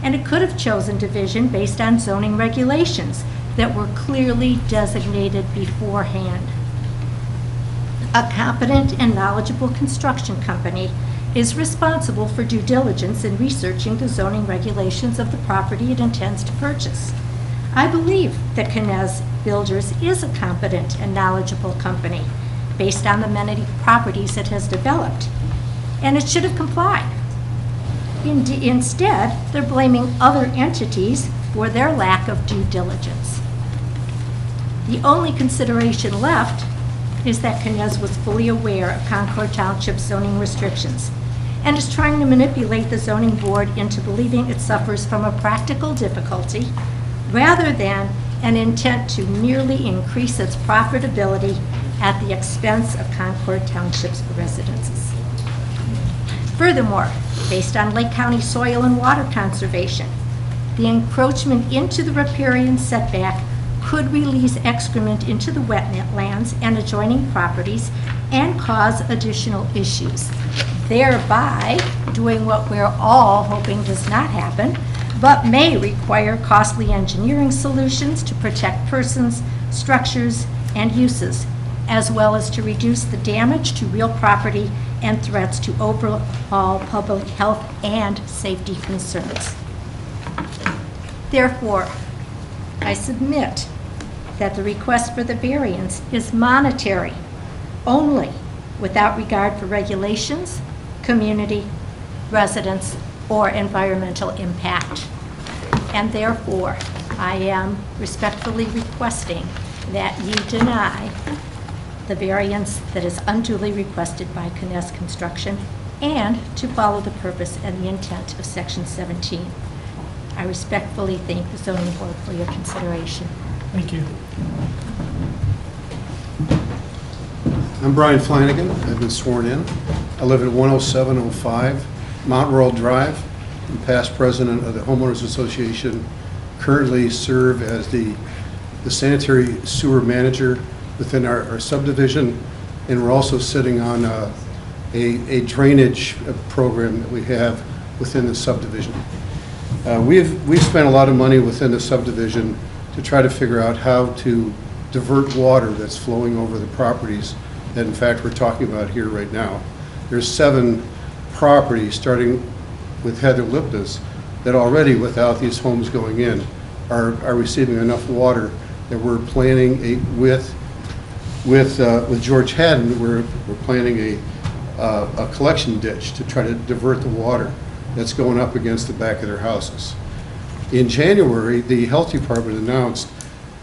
and it could have chosen division based on zoning regulations that were clearly designated beforehand. A competent and knowledgeable construction company is responsible for due diligence in researching the zoning regulations of the property it intends to purchase. I believe that Knez Builders is a competent and knowledgeable company based on the many properties it has developed, and it should have complied. Instead, they're blaming other entities for their lack of due diligence. The only consideration left is that Knez was fully aware of Concord Township's zoning restrictions and is trying to manipulate the zoning board into believing it suffers from a practical difficulty rather than an intent to merely increase its profitability at the expense of Concord Township's residences. Furthermore, based on Lake County soil and water conservation, the encroachment into the riparian setback could release excrement into the wetlands and adjoining properties and cause additional issues, thereby doing what we're all hoping does not happen, but may require costly engineering solutions to protect persons, structures, and uses, as well as to reduce the damage to real property and threats to overall public health and safety concerns. Therefore, I submit that the request for the variance is monetary only, without regard for regulations, community, residents, or environmental impact. And therefore, I am respectfully requesting that you deny the variance that is unduly requested by Knez Construction and to follow the purpose and the intent of Section 17. I respectfully thank the zoning board for your consideration. Thank you. I'm Brian Flanagan. I've been sworn in. I live at 10705 Mount Royal Drive. I'm past president of the Homeowners Association. Currently serve as the sanitary sewer manager within our subdivision, and we're also sitting on a drainage program that we have within the subdivision. We've spent a lot of money within the subdivision to try to figure out how to divert water that's flowing over the properties that in fact we're talking about here right now. There's 7 properties, starting with Heather Lipna's, that already, without these homes going in, are receiving enough water that we're planning with George Haddon, we're planning a collection ditch to try to divert the water that's going up against the back of their houses. In January, the Health Department announced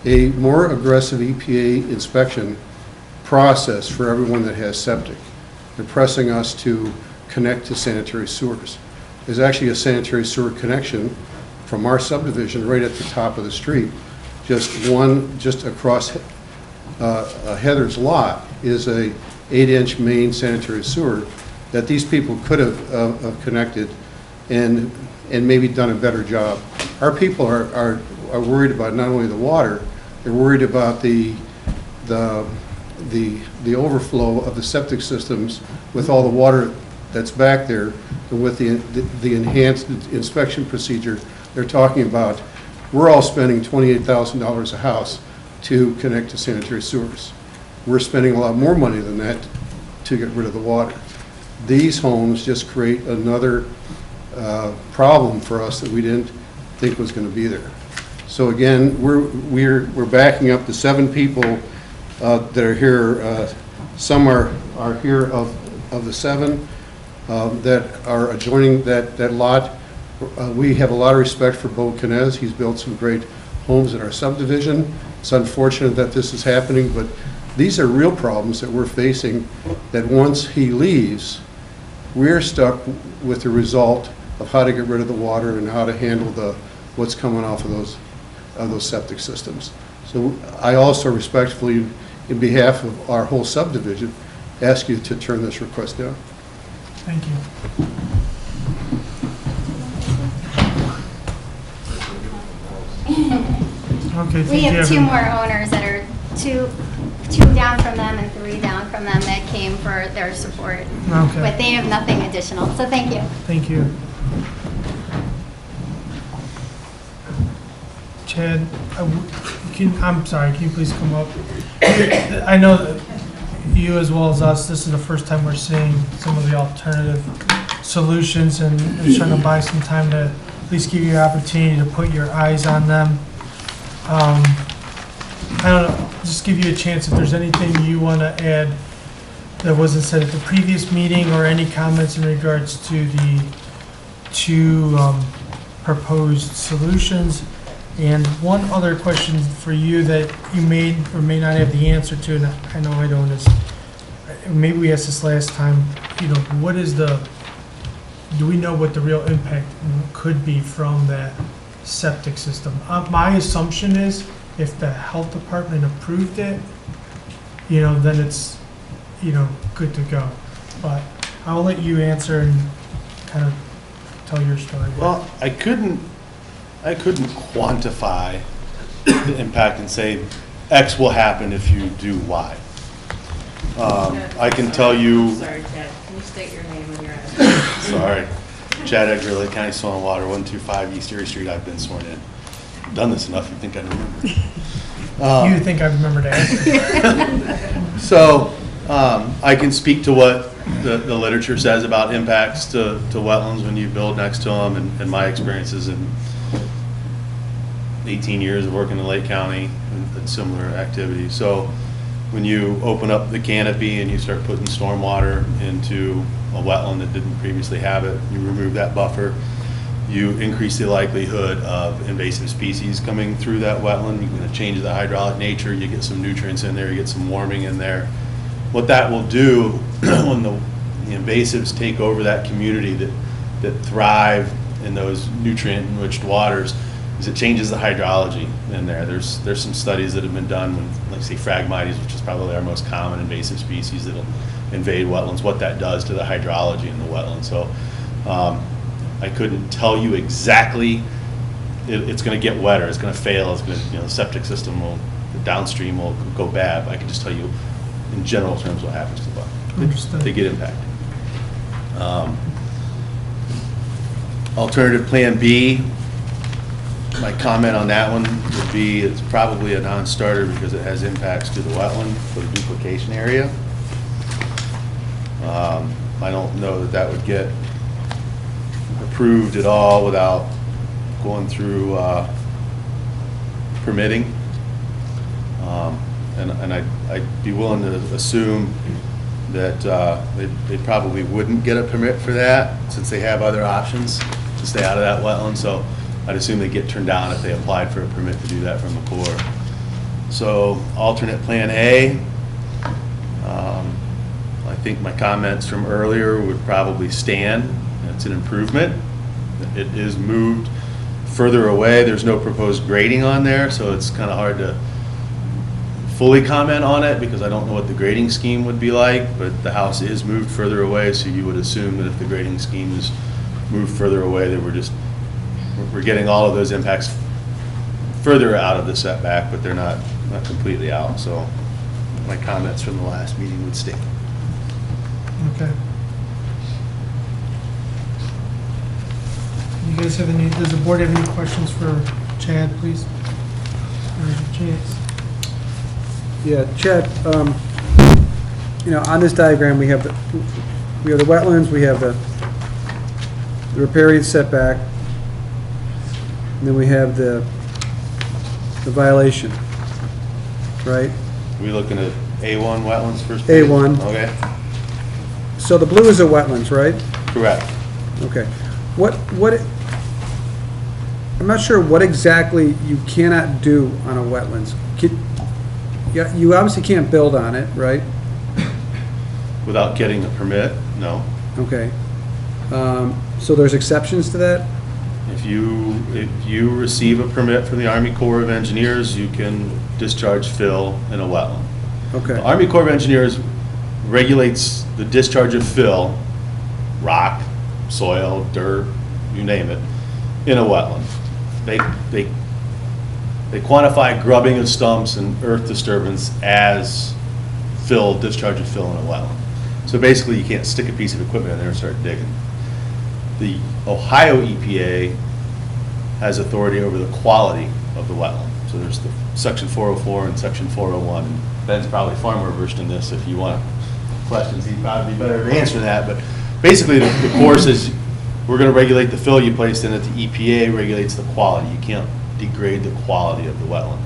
a more aggressive EPA inspection process for everyone that has septic. They're pressing us to connect to sanitary sewers. There's actually a sanitary sewer connection from our subdivision right at the top of the street. Just across Heather's lot is a 8-inch main sanitary sewer that these people could have connected and maybe done a better job. Our people are worried about not only the water, they're worried about the overflow of the septic systems with all the water that's back there, and with the enhanced inspection procedure they're talking about. We're all spending $28,000 a house to connect to sanitary sewers. We're spending a lot more money than that to get rid of the water. These homes just create another problem for us that we didn't think was going to be there. So again, we're backing up the 7 people that are here. Some are here of the 7 that are adjoining that lot. We have a lot of respect for Bo Knez. He's built some great homes in our subdivision. It's unfortunate that this is happening, but these are real problems that we're facing, that once he leaves, we're stuck with the result of how to get rid of the water and how to handle what's coming off of those septic systems. So I also respectfully, in behalf of our whole subdivision, ask you to turn this request down. Thank you. Okay, We have 2 more owners that are two down from them and 3 down from them that came for their support. Okay. But they have nothing additional, so thank you. Thank you. Chad, I'm sorry, can you please come up? I know that you as well as us, this is the first time we're seeing some of the alternative solutions, and I'm just trying to buy some time to at least give you an opportunity to put your eyes on them. I don't know, just give you a chance if there's anything you want to add that wasn't said at the previous meeting, or any comments in regards to the 2 proposed solutions. And one other question for you that you may or may not have the answer to, and I know I don't, is, maybe we asked this last time, you know, do we know what the real impact could be from that septic system? My assumption is if the health department approved it, you know, then it's, you know, good to go. But I'll let you answer and kind of tell your story. Well, I couldn't quantify the impact and say X will happen if you do Y. I can tell you. Sorry, Chad, can you state your name and your address? Sorry. Chad Edgar, Lake County Soil and Water, 125 East Erie Street. I've been sworn in. I've done this enough, you think I remember. You think I remember that? So I can speak to what the literature says about impacts to wetlands when you build next to them, and my experiences in 18 years of working in Lake County and similar activities. So when you open up the canopy and you start putting stormwater into a wetland that didn't previously have it, you remove that buffer, you increase the likelihood of invasive species coming through that wetland. You're going to change the hydraulic nature, you get some nutrients in there, you get some warming in there. What that will do when the invasives take over that community that thrive in those nutrient-enriched waters is it changes the hydrology in there. There's some studies that have been done with, like, say, Phragmites, which is probably our most common invasive species that'll invade wetlands, what that does to the hydrology in the wetland. So I couldn't tell you exactly. It's going to get wetter, it's going to fail, it's going to, the septic system the downstream will go bad. I can just tell you in general terms what happens to the wetland. Understood. They get impacted. Alternative plan B, my comment on that one would be it's probably a non-starter because it has impacts to the wetland for the duplication area. I don't know that would get approved at all without going through permitting. And I'd be willing to assume that they probably wouldn't get a permit for that since they have other options to stay out of that wetland. So I'd assume they get turned down if they applied for a permit to do that from the Corps. So alternate plan A, I think my comments from earlier would probably stand. It's an improvement. It is moved further away. There's no proposed grading on there, so it's kind of hard to fully comment on it because I don't know what the grading scheme would be like, but the house is moved further away, so you would assume that if the grading scheme is moved further away, that we're getting all of those impacts further out of the setback, but they're not completely out. So my comments from the last meeting would stand. Okay. You guys have any, does the board have any questions for Chad, please? There's a chance. Yeah, Chad, on this diagram, we have the wetlands, we have the riparian setback, and then we have the violation, right? Are we looking at A1 wetlands first? A1. Okay. So the blue is the wetlands, right? Correct. Okay. I'm not sure what exactly you cannot do on a wetlands. Yeah, you obviously can't build on it, right? Without getting a permit? No. Okay. So there's exceptions to that? If you receive a permit from the Army Corps of Engineers, you can discharge fill in a wetland. Okay. The Army Corps of Engineers regulates the discharge of fill, rock, soil, dirt, you name it, in a wetland. They quantify grubbing of stumps and earth disturbance as discharge of fill in a wetland. So basically you can't stick a piece of equipment in there and start digging. The Ohio EPA has authority over the quality of the wetland. So there's the Section 404 and Section 401. And Ben's probably far more versed in this. If you want questions, he'd probably be better to answer that. But basically the Corps says we're going to regulate the fill you placed in it. The EPA regulates the quality. You can't degrade the quality of the wetland.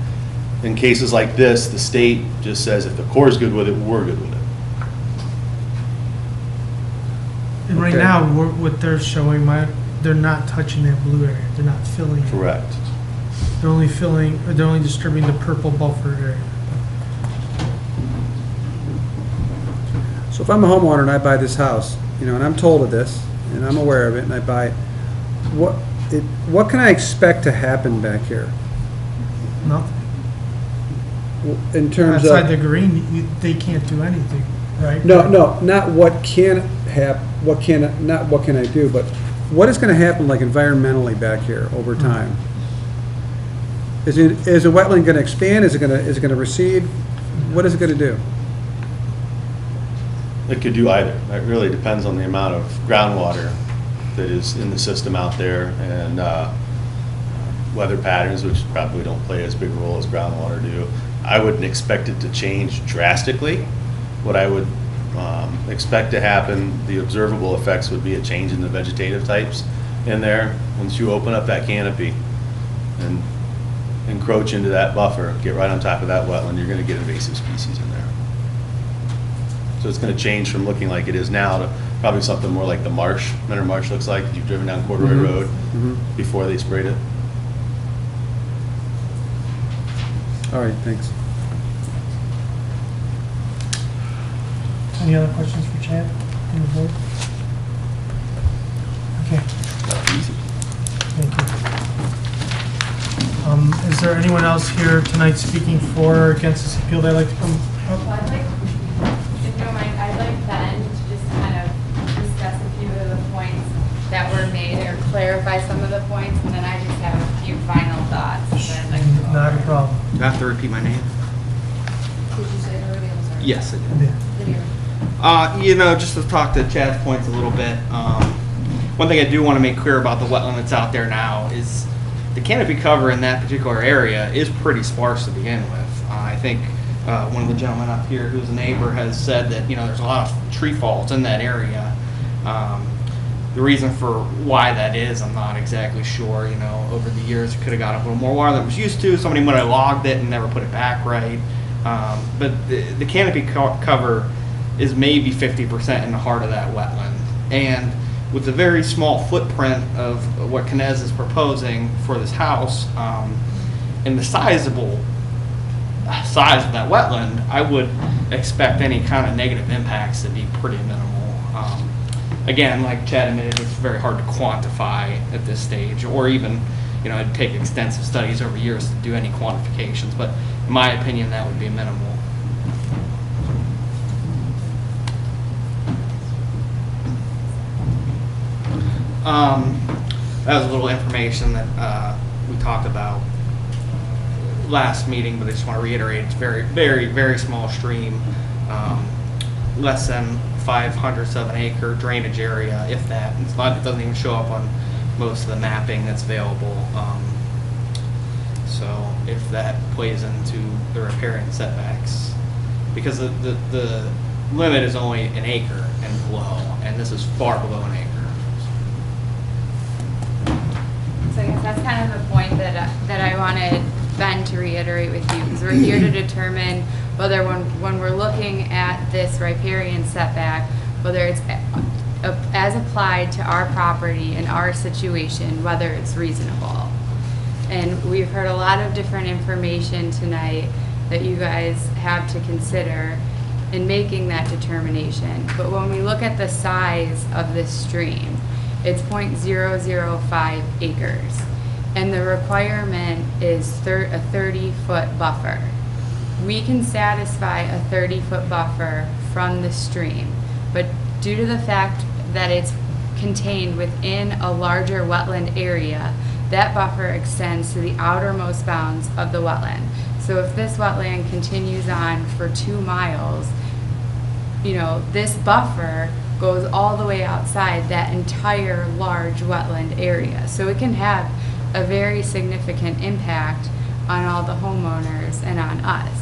In cases like this, the state just says if the Corps is good with it, we're good with it. And right Okay. now, what they're showing, they're not touching that blue area. They're not filling it. Correct. They're only disturbing the purple buffer area. So if I'm a homeowner and I buy this house, and I'm told of this, and I'm aware of it, and I buy it, what can I expect to happen back here? Nothing. In terms Outside the of, green, they can't do anything, right? no, not what can not what can I do, but what is going to happen like environmentally back here over time? Is a wetland going to expand? Is it going to recede? What is it going to do? It could do either. It really depends on the amount of groundwater that is in the system out there, and weather patterns, which probably don't play as big a role as groundwater do. I wouldn't expect it to change drastically. What I would expect to happen, the observable effects would be a change in the vegetative types in there. Once you open up that canopy and encroach into that buffer, get right on top of that wetland, you're going to get invasive species in there. So it's going to change from looking like it is now to probably something more like the marsh, Menor Marsh looks like if you've driven down Corduroy Road before they sprayed it. All right, thanks. Any other questions for Chad on the board? Okay. Thank you. Is there anyone else here tonight speaking for or against this appeal that'd like to come up? Well, I'd like, if you don't mind, I'd like Ben to just kind of discuss a few of the points that were made or clarify some of the points, and then I just have a few final thoughts that I'd like to go Not a over. problem. Do I have to repeat my name? Did you say it already? I'm sorry. Yes, I did. Yeah. Just to talk to Chad's points a little bit, one thing I do want to make clear about the wetland that's out there now is the canopy cover in that particular area is pretty sparse to begin with. I think one of the gentlemen up here who's a neighbor has said that, there's a lot of tree falls in that area. The reason for why that is, I'm not exactly sure. Over the years, it could have got a little more water than it was used to. Somebody might have logged it and never put it back right. But the canopy cover is maybe 50% in the heart of that wetland. And with the very small footprint of what Knez is proposing for this house, and the size of that wetland, I would expect any kind of negative impacts to be pretty minimal. Again, like Chad admitted, it's very hard to quantify at this stage, or even, it'd take extensive studies over years to do any quantifications, but in my opinion, that would be minimal. That was a little information that we talked about last meeting, but I just want to reiterate, it's very, very, very small stream, less than 500ths of an acre drainage area, if that. It's not, it doesn't even show up on most of the mapping that's available. So if that plays into the riparian setbacks, because the limit is only an acre and below, and this is far below an acre. So I guess that's kind of the point that I wanted Ben to reiterate with you, because we're here to determine whether when we're looking at this riparian setback, whether it's as applied to our property and our situation, whether it's reasonable. And we've heard a lot of different information tonight that you guys have to consider in making that determination. But when we look at the size of this stream, it's 0.005 acres. And the requirement is a 30-foot buffer. We can satisfy a 30-foot buffer from the stream, but due to the fact that it's contained within a larger wetland area, that buffer extends to the outermost bounds of the wetland. So if this wetland continues on for 2 miles, this buffer goes all the way outside that entire large wetland area. So it can have a very significant impact on all the homeowners and on us.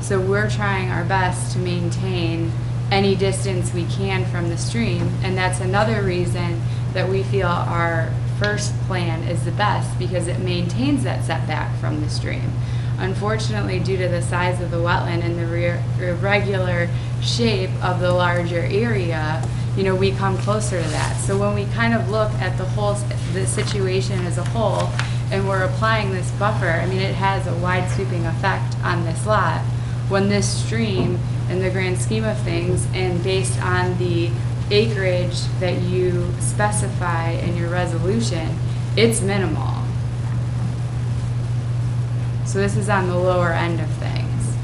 So we're trying our best to maintain any distance we can from the stream, and that's another reason that we feel our first plan is the best, because it maintains that setback from the stream. Unfortunately, due to the size of the wetland and the irregular shape of the larger area, we come closer to that. So when we kind of look at the situation as a whole, and we're applying this buffer, I mean, it has a wide sweeping effect on this lot. When this stream, in the grand scheme of things, and based on the acreage that you specify in your resolution, it's minimal. So this is on the lower end of things.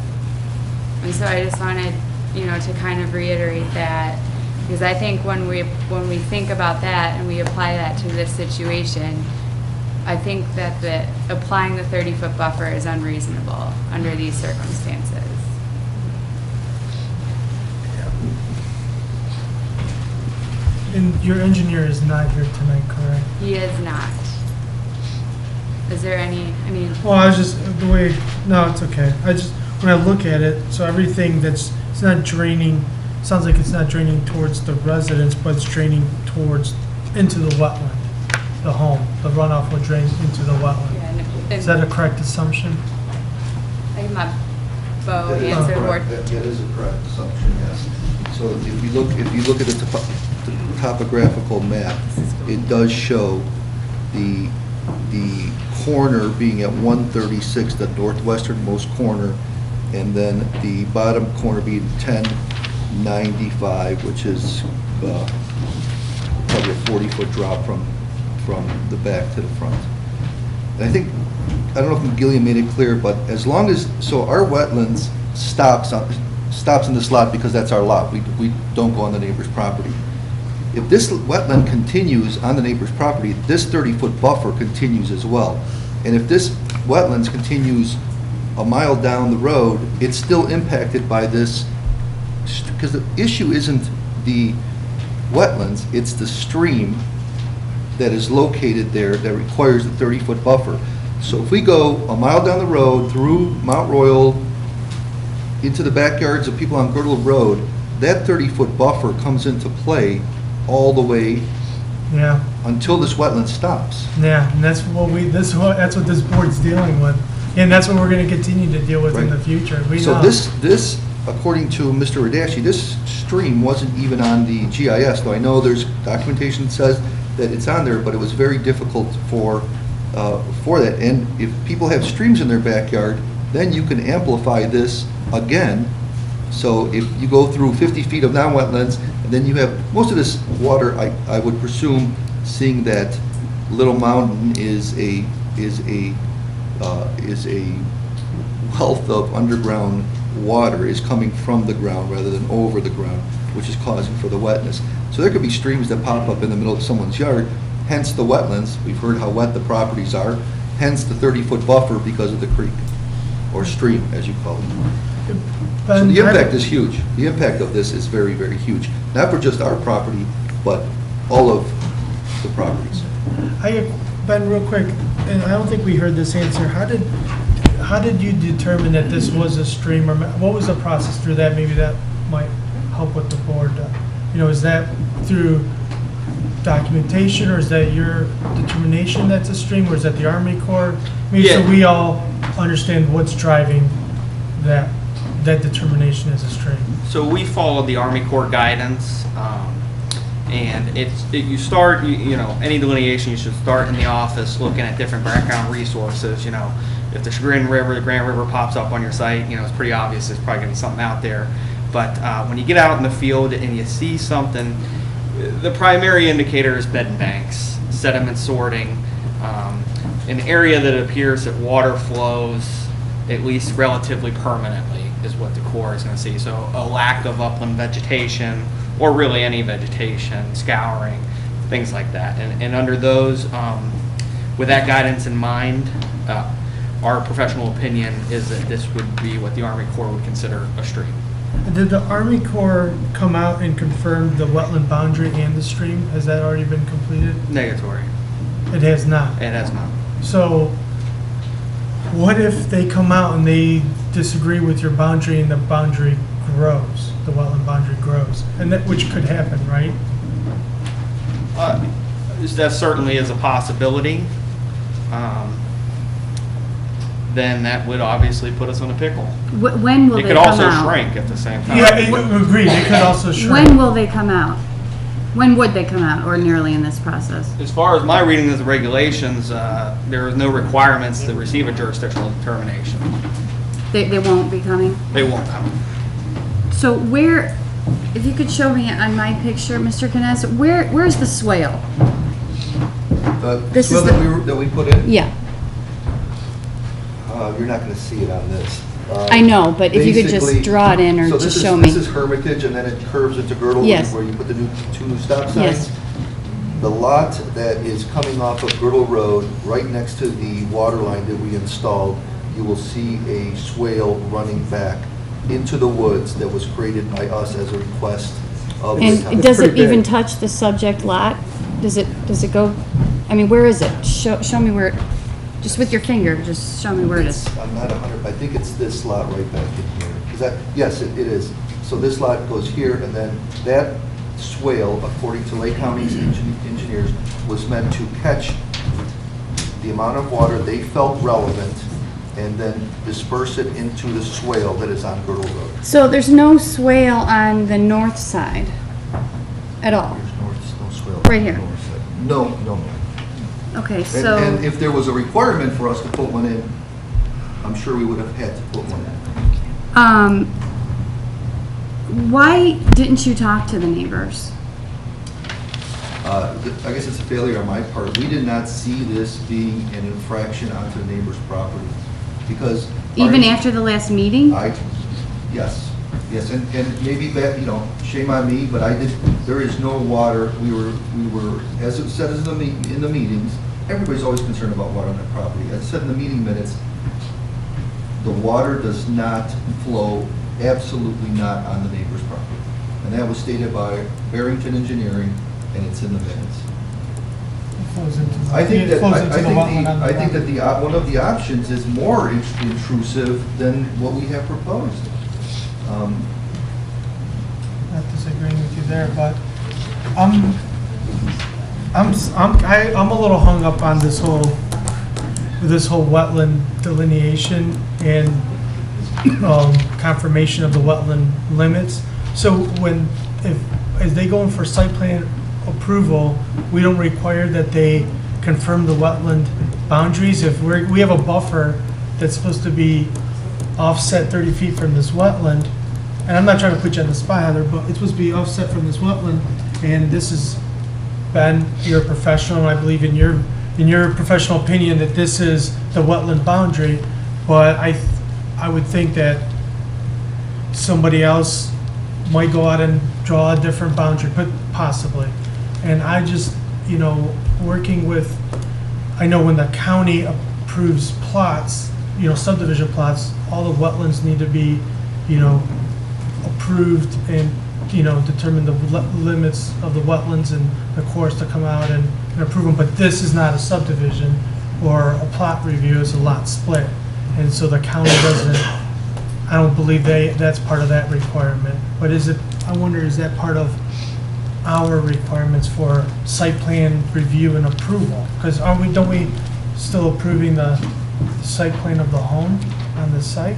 And so I just wanted, you know, to kind of reiterate that, because I think when we think about that and we apply that to this situation, I think that applying the 30-foot buffer is unreasonable under these circumstances. And your engineer is not here tonight, correct? He is not. Is there any, I mean, Well, I was just, the way, no, it's okay. I just, when I look at it, so everything that's, it's not draining, sounds like it's not draining towards the residence, but it's draining towards, into the wetland, the home. The runoff will drain into the wetland. yeah, Is that a correct assumption? I think my Bo That is answered more. correct. That is a correct assumption, yes. So if you look at the topographical map, it does show the corner being at 136, the northwesternmost corner, and then the bottom corner being 1095, which is probably a 40-foot drop from the back to the front. And I think, I don't know if Gillian made it clear, but as long as, so our wetlands stops in this lot because that's our lot. We don't go on the neighbor's property. If this wetland continues on the neighbor's property, this 30-foot buffer continues as well. And if this wetlands continues a mile down the road, it's still impacted by this, because the issue isn't the wetlands, it's the stream that is located there that requires the 30-foot buffer. So if we go a mile down the road through Mount Royal into the backyards of people on Girdle Road, that 30-foot buffer comes into play all the way Yeah, until this wetland stops. yeah, and that's what that's what this board's dealing with. And that's what we're gonna continue to deal with in the Right. future. We So know. this, according to Mr. Radashi, this stream wasn't even on the GIS, though I know there's documentation that says that it's on there, but it was very difficult for that. And if people have streams in their backyard, then you can amplify this again. So if you go through 50 feet of non-wetlands, and then you have, most of this water, I would presume, seeing that Little Mountain is a wealth of underground water is coming from the ground rather than over the ground, which is causing for the wetness. So there could be streams that pop up in the middle of someone's yard, hence the wetlands. We've heard how wet the properties are, hence the 30-foot buffer because of the creek, or stream, as you call it. So Ben, the impact is huge. The impact of this is very, very huge. Not for just our property, but all of the properties. Ben, real quick, and I don't think we heard this answer. How did you determine that this was a stream, or what was the process through that? Maybe that might help with the board. Is that through documentation, or is that your determination that's a stream, or is that the Army Corps? Maybe so we all understand what's driving that determination as a stream. So we followed the Army Corps guidance, and you start, any delineation, you should start in the office looking at different background resources. If the Chagrin River, the Grand River pops up on your site, it's pretty obvious there's probably going to be something out there. But when you get out in the field and you see something, the primary indicator is bed and banks, sediment sorting, an area that appears that water flows at least relatively permanently is what the Corps is going to see. So a lack of upland vegetation, or really any vegetation, scouring, things like that. And under those, with that guidance in mind, our professional opinion is that this would be what the Army Corps would consider a stream. Did the Army Corps come out and confirm the wetland boundary and the stream? Has that already been completed? Negatory. It has not. It has not. So what if they come out and they disagree with your boundary and the boundary grows, the wetland boundary grows, and that, which could happen, right? That certainly is a possibility. Then that would obviously put us in a pickle. When will It they could come also out? shrink at the same time. Yeah, agreed. It could also shrink. When will they come out? When would they come out ordinarily in this process? As far as my reading of the regulations, there is no requirements to receive a jurisdictional determination. They won't be coming? They won't come. So where, if you could show me on my picture, Mr. Kness, where's the swale? This swale is the- that we put in? Yeah, You're not gonna see it on this. I know, but if you could just Basically- draw it in or so just this show is- me. This is Hermitage, and then it curves into Girdle, Yes. where you put the two new stop signs. Yes. The lot that is coming off of Girdle Road, right next to the water line that we installed, you will see a swale running back into the woods that was created by us as a request of the town. And does it pretty even big. touch the subject lot? Does it go, I mean, where is it? Show me where, just with your finger, just show me where it is. I'm not 100, I think it's this lot right back in here. Is that, yes, it is. So this lot goes here, and then that swale, according to Lake County's engineers, was meant to catch the amount of water they felt relevant and then disperse it into the swale that is on Girdle Road. So there's no swale on the north side at all? There's no swale. Right here. No, no, no. Okay, And so, if there was a requirement for us to put one in, I'm sure we would have had to put one in. why didn't you talk to the neighbors? I guess it's a failure on my part. We did not see this being an infraction onto the neighbor's property, because. Even after the last meeting? Yes, and maybe that, shame on me, but there is no water. We were, as it said in the meetings, everybody's always concerned about water on their property. As it said in the meeting minutes, the water does not flow, absolutely not, on the neighbor's property. And that was stated by Barrington Engineering, and it's in the minutes. I think that, I think that one of the options is more intrusive than what we have proposed. Not disagreeing with you there, but I'm a little hung up on this whole wetland delineation and confirmation of the wetland limits. So as they go in for site plan approval, we don't require that they confirm the wetland boundaries. If we have a buffer that's supposed to be offset 30 feet from this wetland, and I'm not trying to put you on the spot, Heather, but it's supposed to be offset from this wetland, and this is, Ben, you're a professional, and I believe in your professional opinion that this is the wetland boundary, but I would think that somebody else might go out and draw a different boundary, but possibly. And I just, working with, I know when the county approves plots, subdivision plots, all the wetlands need to be, approved and, determine the limits of the wetlands and the course to come out and approve them. But this is not a subdivision or a plot review, it's a lot split. And so the county doesn't, I don't believe that's part of that requirement. But I wonder, is that part of our requirements for site plan review and approval? Because don't we still approving the site plan of the home on the site?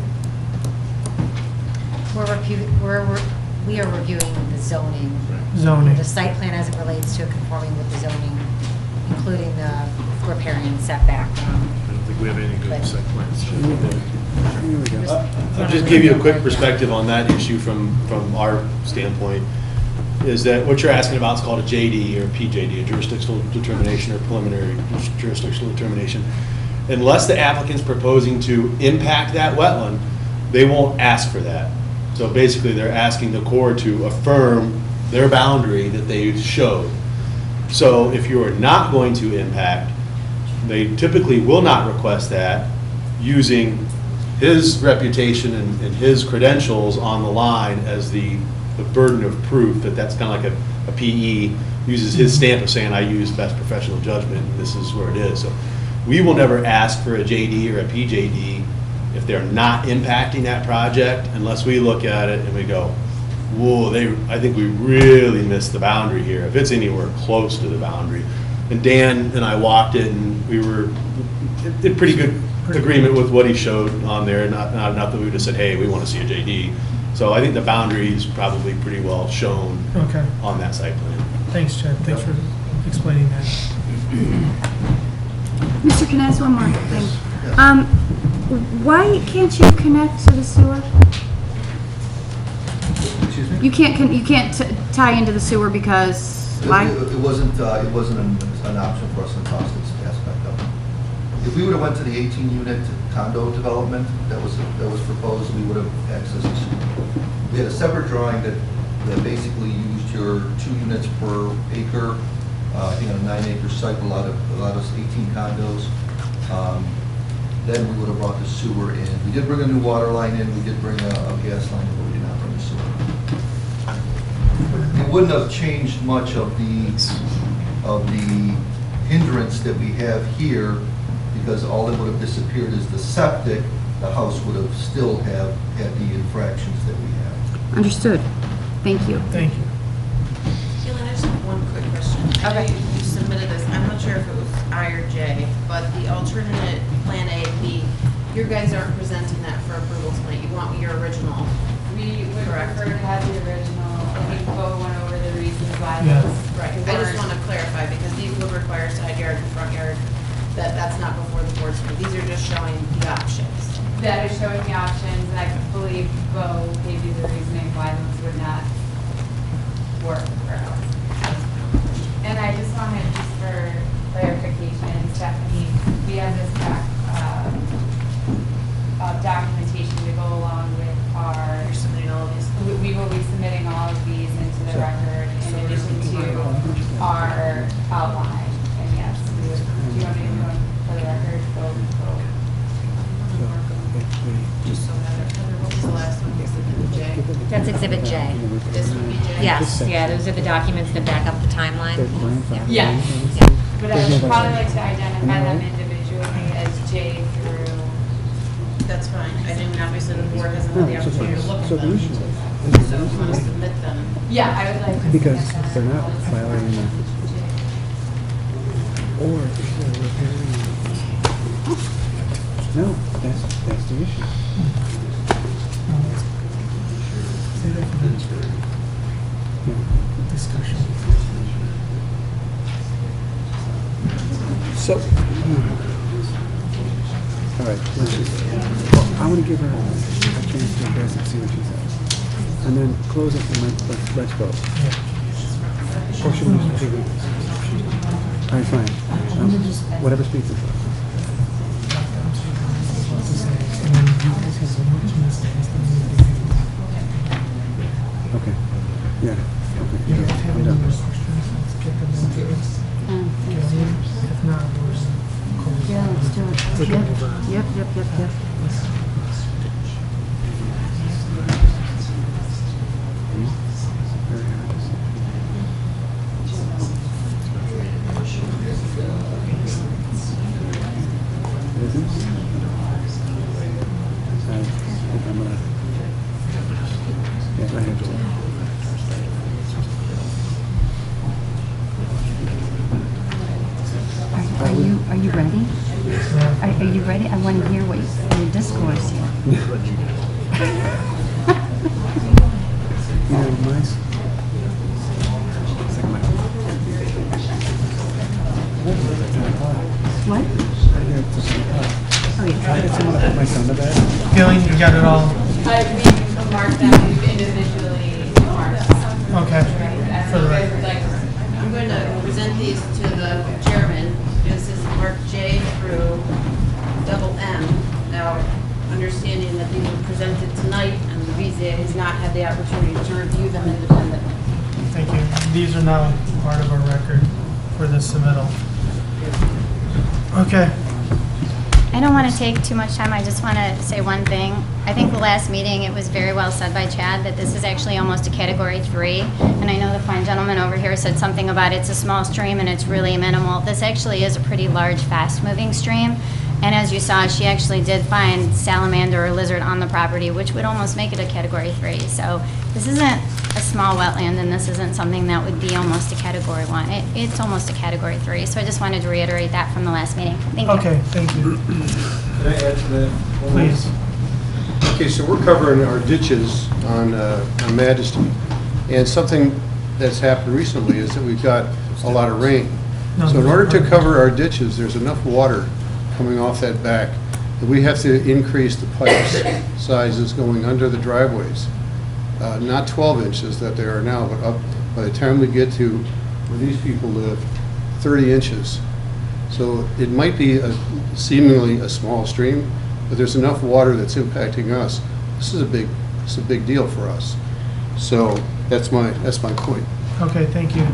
We are reviewing the zoning. Zoning. The site plan as it relates to conforming with the zoning, including the riparian setback. I don't think we have anything good with site plans. I'll just give you a quick perspective on that issue from our standpoint, is that what you're asking about is called a JD or PJD, a jurisdictional determination or preliminary jurisdictional determination. Unless the applicant's proposing to impact that wetland, they won't ask for that. So basically, they're asking the Corps to affirm their boundary that they showed. So if you are not going to impact, they typically will not request that, using his reputation and his credentials on the line as the burden of proof that that's kind of like a PE, uses his stamp of saying, I use best professional judgment, and this is where it is. So we will never ask for a JD or a PJD if they're not impacting that project, unless we look at it and we go, whoa, I think we really missed the boundary here, if it's anywhere close to the boundary. And Dan and I walked it, and we were in pretty good agreement with what he showed on there, not that we would have said, hey, we want to see a JD. So I think the boundary is probably pretty well shown on that site plan. Thanks, Chad. Thanks for explaining that. Mr. can I ask one more thing? Why can't you connect to the sewer? Excuse me? You can't tie into the sewer because why? It wasn't an option for us in the cost aspect of it. If we would have went to the 18-unit condo development that was proposed, we would have accessed the sewer. We had a separate drawing that basically used your 2 units per acre, I think on a 9-acre site, allowed us 18 condos. Then we would have brought the sewer in. We did bring a new water line in, we did bring a gas line in, but we did not bring the sewer. It wouldn't have changed much of the hindrance that we have here, because all that would have disappeared is the septic. The house would have still had the infractions that we have. Understood. Thank you. Thank you. Keelan, I just have one quick question. I know you submitted this, I'm not sure if it was I or J, but the alternate Plan A and B, your guys aren't presenting that for approval tonight. You want your original. We would prefer to have the original, I think Bo went over the reasons why Yeah. those. Right, I just want to clarify, because these would require side yard and front yard, that's not before the board's meeting. These are just showing the options. That is showing the options, and I believe Bo gave you the reasoning why those would not work for us. And I just wanted, just for clarification, Stephanie, we have this back, documentation to go along with our. You're submitting all of these. We will be submitting all of these into the record in addition to our outline. And yes, we would, do you want me to go for the record? Just so Heather, what was the last one? Exhibit J? That's Exhibit J. This would be J? Yes, yeah, those are the documents that back up the timeline. Yeah. But I would probably like to identify them individually as J through. That's fine. I mean, obviously the board hasn't had the opportunity to look at So the them. issue So if you want to submit them. Yeah, I would like to. Because submit they're them. not violating the, or if they're repairing. No, that's the issue. Discussion. So, all right, let's just, I want to give her a chance to address it, see what she says. And then close it and let's vote. Or should we just take it? All right, fine. Whatever speaks is fine. Okay. Yeah. Okay. I'm done. If not, we'll Yeah, let's do it. Yep. Very hard to say. Business? I think I'm gonna. Yeah, go ahead, Joel. Are you ready? Are you ready? I want to hear what your discourse here. You know, nice. It's like What? Oh, yeah. I get someone to put my son to bed. Feeling you got it all, We've marked them, we've individually marked them. okay, for the I record. would like to. I'm going to present these to the chairman. This is mark J through double M. Now, understanding that these were presented tonight and the BZA has not had the opportunity to review them independently. Thank you. These are now part of our record for this submittal. Okay. I don't want to take too much time. I just want to say one thing. I think the last meeting, it was very well said by Chad that this is actually almost a Category 3. And I know the fine gentleman over here said something about it's a small stream and it's really minimal. This actually is a pretty large, fast-moving stream. And as you saw, she actually did find salamander or lizard on the property, which would almost make it a Category 3. So this isn't a small wetland, and this isn't something that would be almost a Category 1. It's almost a Category 3. So I just wanted to reiterate that from the last meeting. Thank you. Okay, thank you. Can I add to that? Please. Okay, so we're covering our ditches on Majesty, and something that's happened recently is that we've got a lot of rain. No, So in order to cover our ditches, there's enough water coming off that back that we have to increase the pipes sizes going under the driveways. Not 12 inches that they are now, but up, by the time we get to where these people live, 30 inches. So it might be seemingly a small stream, but there's enough water that's impacting us. This is a big deal for us. So that's my point. Okay, thank you.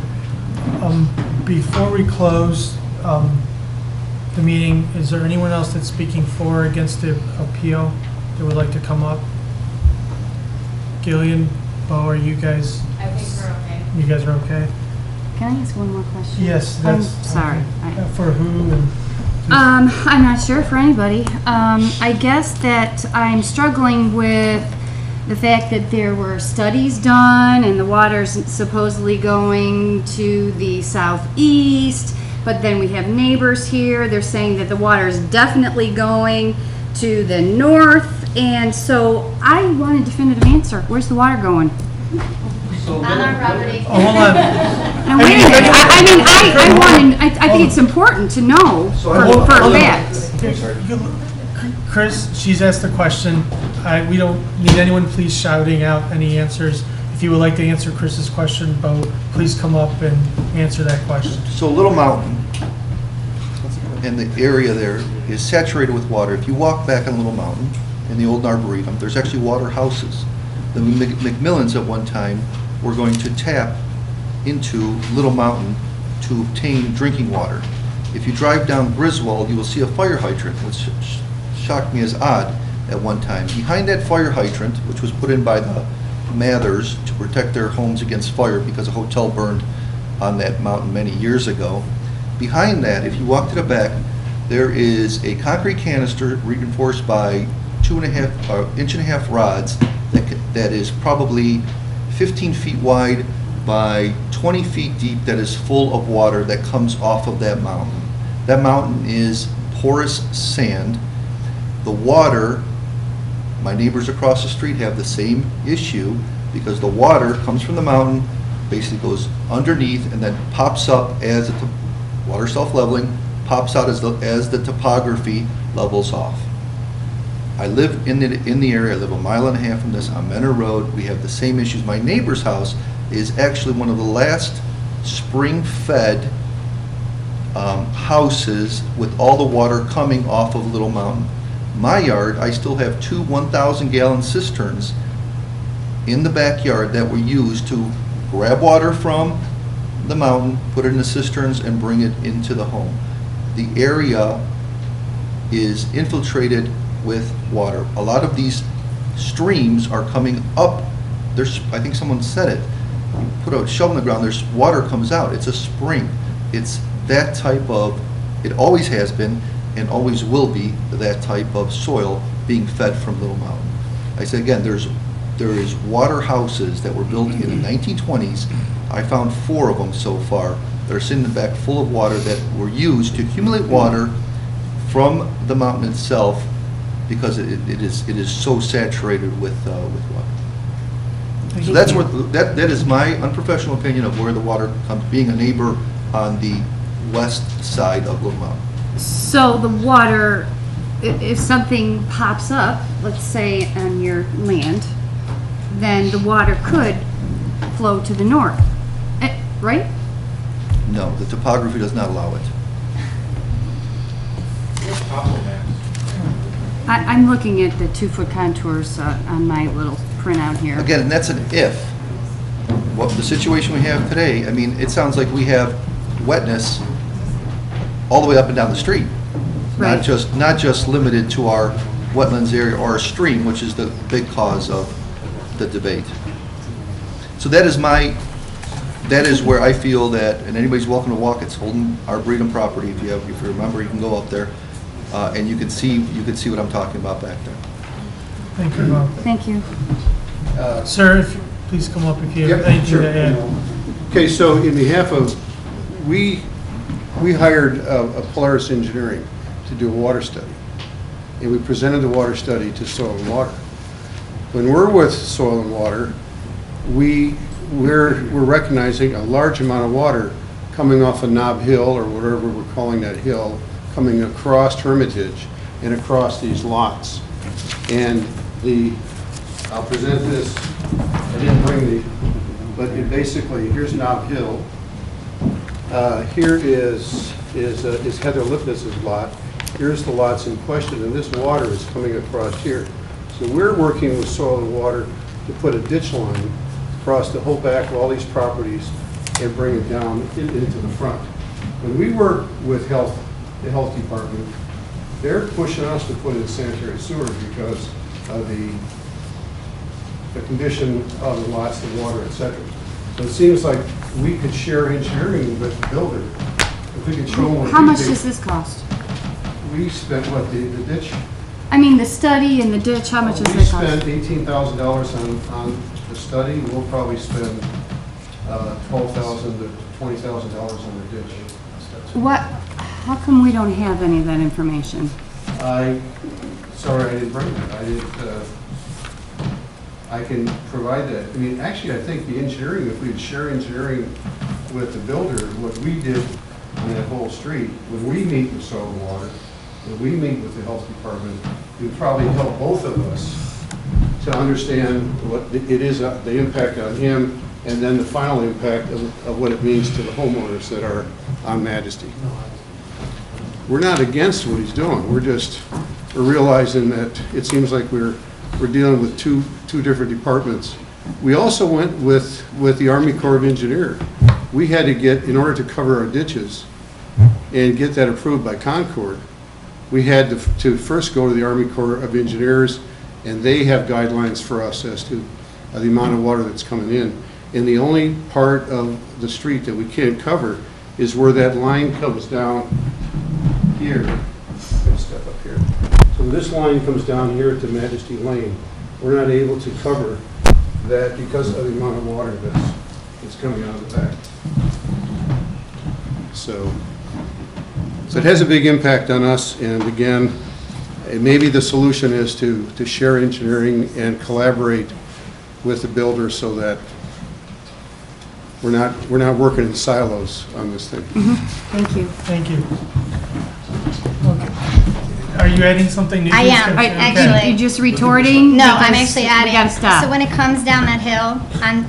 Before we close the meeting, is there anyone else that's speaking for or against the appeal that would like to come up? Gillian, Bo, are you guys? I think we're okay. You guys are okay? Can I ask one more question? Yes, I'm that's. sorry. okay. For who and? I'm not sure for anybody. I guess that I'm struggling with the fact that there were studies done and the water's supposedly going to the southeast, but then we have neighbors here. They're saying that the water's definitely going to the north, and so I want a definitive answer. Where's the water going? On our property. Oh, hold on. Now, wait a minute. I think it's important to know for a fact. Chris, she's asked the question. We don't need anyone please shouting out any answers. If you would like to answer Chris's question, Bo, please come up and answer that question. So Little Mountain and the area there is saturated with water. If you walk back on Little Mountain in the old Arboretum, there's actually water houses. The Macmillans at one time were going to tap into Little Mountain to obtain drinking water. If you drive down Griswold, you will see a fire hydrant, which shocked me as odd at one time. Behind that fire hydrant, which was put in by the Mathers to protect their homes against fire because a hotel burned on that mountain many years ago, behind that, if you walk to the back, there is a concrete canister reinforced by 2.5 inch and a half rods that is probably 15 feet wide by 20 feet deep, that is full of water that comes off of that mountain. That mountain is porous sand. The water, my neighbors across the street have the same issue because the water comes from the mountain, basically goes underneath and then pops up as the water self-leveling, pops out as the topography levels off. I live in the area. I live 1.5 miles from this on Menor Road. We have the same issues. My neighbor's house is actually one of the last spring-fed houses with all the water coming off of Little Mountain. My yard, I still have 2 1,000-gallon cisterns in the backyard that were used to grab water from the mountain, put it in the cisterns, and bring it into the home. The area is infiltrated with water. A lot of these streams are coming up. I think someone said it. You put a shovel in the ground, there's water comes out. It's a spring. It's that type of, it always has been and always will be that type of soil being fed from Little Mountain. I say again, there is water houses that were built in the 1920s. I found 4 of them so far that are sitting in the back full of water that were used to accumulate water from the mountain itself because it is so saturated with water. So that's what that is my unprofessional opinion of where the water comes. Being a neighbor on the west side of Little Mountain. So the water, if something pops up, let's say on your land, then the water could flow to the north, right? No, the topography does not allow it. I'm looking at the 2-foot contours on my little printout here. Again, and that's an if. What the situation we have today, I mean, it sounds like we have wetness all the way up and down the street. Right. Not just limited to our wetlands area or our stream, which is the big cause of the debate. So that is where I feel that, and anybody's welcome to walk. It's Holden Arboretum property. If you remember, you can go up there, and you can see what I'm talking about back there. Thank you, Bob. Thank you. Sir, if you please come up if you have Yep, anything sure. to add. Okay, so in behalf of, we hired a Polaris Engineering to do a water study, and we presented the water study to Soil and Water. When we're with Soil and Water, we we're recognizing a large amount of water coming off of Knob Hill, or whatever we're calling that hill, coming across Hermitage and across these lots. And I'll present this, I didn't bring the, but it basically, here's Knob Hill. Here is Heather Lipnis's lot. Here's the lots in question, and this water is coming across here. So we're working with Soil and Water to put a ditch line across the whole back of all these properties and bring it down into the front. When we work with the health department, they're pushing us to put in sanitary sewer because of the condition of the lots, the water, etc. So it seems like we could share engineering with the builder. If we could show them what How we much think. does this cost? We spent, what, the ditch? I mean, the study and the ditch, how much does We it cost? spent $18,000 on the study. We'll probably spend $12,000 to $20,000 on the ditch. How come we don't have any of that information? Sorry, I didn't bring that. I can provide that. I mean, actually, I think the engineering, if we'd share engineering with the builder, what we did on that whole street, when we meet with Soil and Water, when we meet with the health department, it would probably help both of us to understand what it is, the impact on him, and then the final impact of what it means to the homeowners that are on Majesty. We're not against what he's doing. We're realizing that it seems like we're dealing with two different departments. We also went with the Army Corps of Engineers. We had to get, in order to cover our ditches and get that approved by Concord, we had to first go to the Army Corps of Engineers, and they have guidelines for us as to the amount of water that's coming in. And the only part of the street that we can't cover is where that line comes down here. Let's step up here. So this line comes down here to Majesty Lane. We're not able to cover that because of the amount of water that's coming out of the back. So it has a big impact on us, and again, maybe the solution is to share engineering and collaborate with the builder so that we're not working in silos on this thing. Thank you. Thank you. Okay. Are you adding something new? I am, actually. You just retorting? No, I'm Because actually adding. We gotta stop. So when it comes down that hill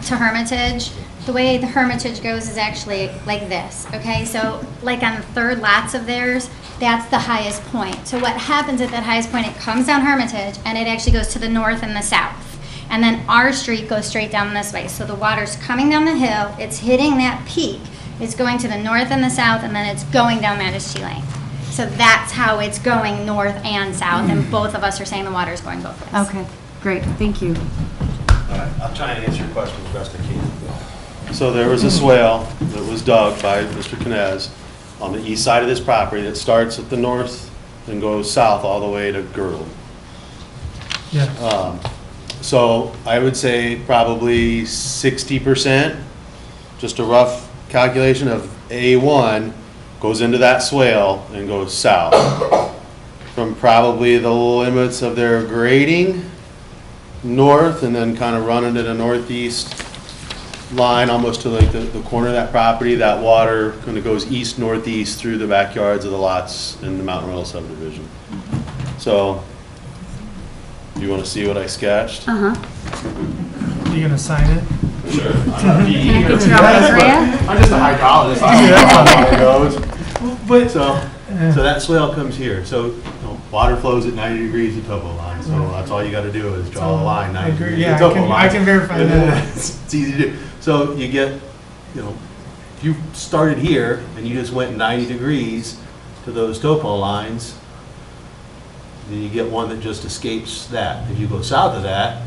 to Hermitage, the way the Hermitage goes is actually like this, okay? So like on the third lots of theirs, that's the highest point. So what happens at that highest point, it comes down Hermitage and it actually goes to the north and the south. And then our street goes straight down this way. So the water's coming down the hill, it's hitting that peak, it's going to the north and the south, and then it's going down Majesty Lane. So that's how it's going north and south, and both of us are saying the water's going both ways. Okay, great, thank you. All right, I'll try and answer your question as best I can. So there was a swale that was dug by Mr. Knez on the east side of this property that starts at the north and goes south all the way to Girdle. Yeah. So I would say probably 60%, just a rough calculation of A1 goes into that swale and goes south. From probably the limits of their grading north and then kind of running to the northeast line almost to like the corner of that property, that water kind of goes east-northeast through the backyards of the lots in the Mountain Royal subdivision. So, you want to see what I sketched? Uh-huh. You gonna sign it? Sure. Can I put your autograph? I'm just a hydrologist. I don't know how it goes. But So that swale comes here. So water flows at 90 degrees to topo line. So that's all you got to do is draw a line 90 degrees yeah, to topo I line. can verify that. It's easy to do. So you get, if you started here and you just went 90 degrees to those topo lines, then you get one that just escapes that. If you go south of that,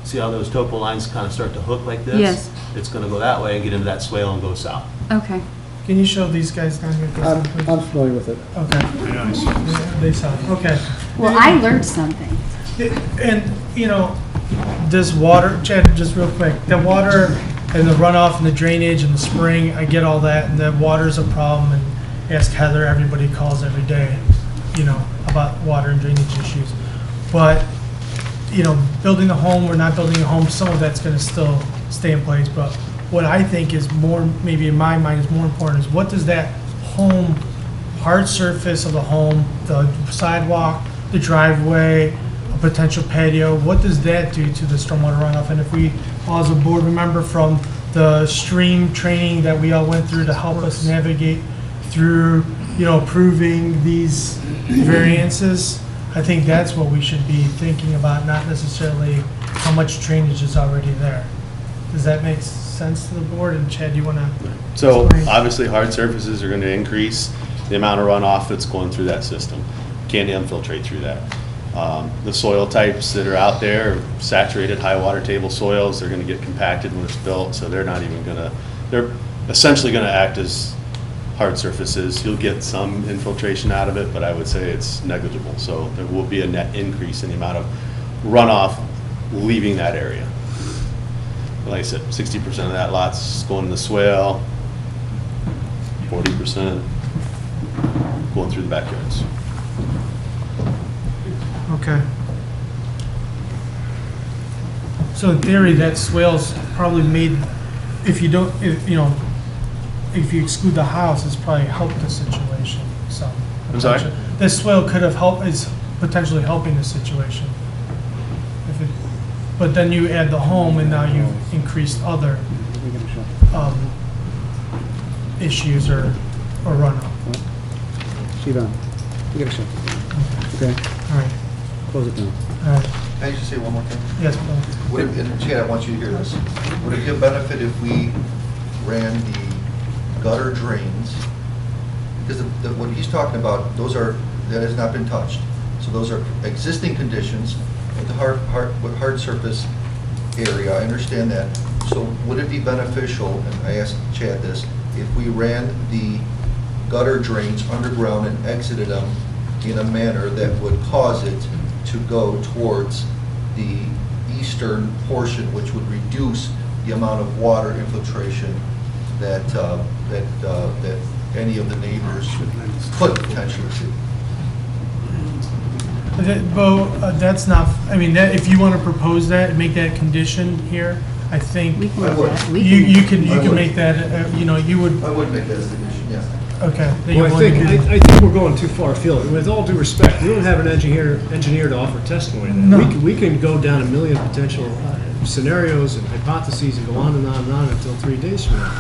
see how those topo lines kind of start to hook like this? Yes. It's going to go that way and get into that swale and go south. Okay. Can you show these guys down here? I'm familiar with it. Okay. I know. They saw it. Okay. Well, I learned something. And, this water, Chad, just real quick, the water and the runoff and the drainage and the spring, I get all that, and the water's a problem, and ask Heather, everybody calls every day, about water and drainage issues. But, building a home or not building a home, some of that's gonna still stay in place, but what I think is more, maybe in my mind, is more important is what does that home, hard surface of the home, the sidewalk, the driveway, a potential patio, what does that do to the stormwater runoff? And if we, as a board remember from the stream training that we all went through to help us navigate through, approving these variances, I think that's what we should be thinking about, not necessarily how much drainage is already there. Does that make sense to the board? And Chad, you want to? So obviously, hard surfaces are going to increase the amount of runoff that's going through that system. Can't infiltrate through that. The soil types that are out there, are saturated high water table soils, they're going to get compacted when it's built, so they're not even going to, they're essentially going to act as hard surfaces. You'll get some infiltration out of it, but I would say it's negligible. So there will be a net increase in the amount of runoff leaving that area. Like I said, 60% of that lot's going in the swale, 40% going through the backyards. Okay. So in theory, that swale's probably made, if you exclude the house, it's probably helped the situation. So I'm sorry? this swale could have helped, is potentially helping the situation. But then you add the home, and now you've increased other issues or runoff. Siobhan, we got a shot. Okay, All right. close it down. All right. Can I just say one more thing? Yes, Bill. Would it, and Chad, I want you to hear this. Would it be a benefit if we ran the gutter drains? Because what he's talking about, that has not been touched. So those are existing conditions with the hard surface area. I understand that. So would it be beneficial, and I asked Chad this, if we ran the gutter drains underground and exited them in a manner that would cause it to go towards the eastern portion, which would reduce the amount of water infiltration that any of the neighbors could potentially see? Bo, that's not, I mean, that, if you want to propose that and make that condition here, I think you can make that, you would. I would make that as a condition, yeah. Okay. Well, I think we're going too far afield. With all due respect, we don't have an engineer to offer testimony. No. We can go down a million potential scenarios and hypotheses and go on and on and on until 3 days from now.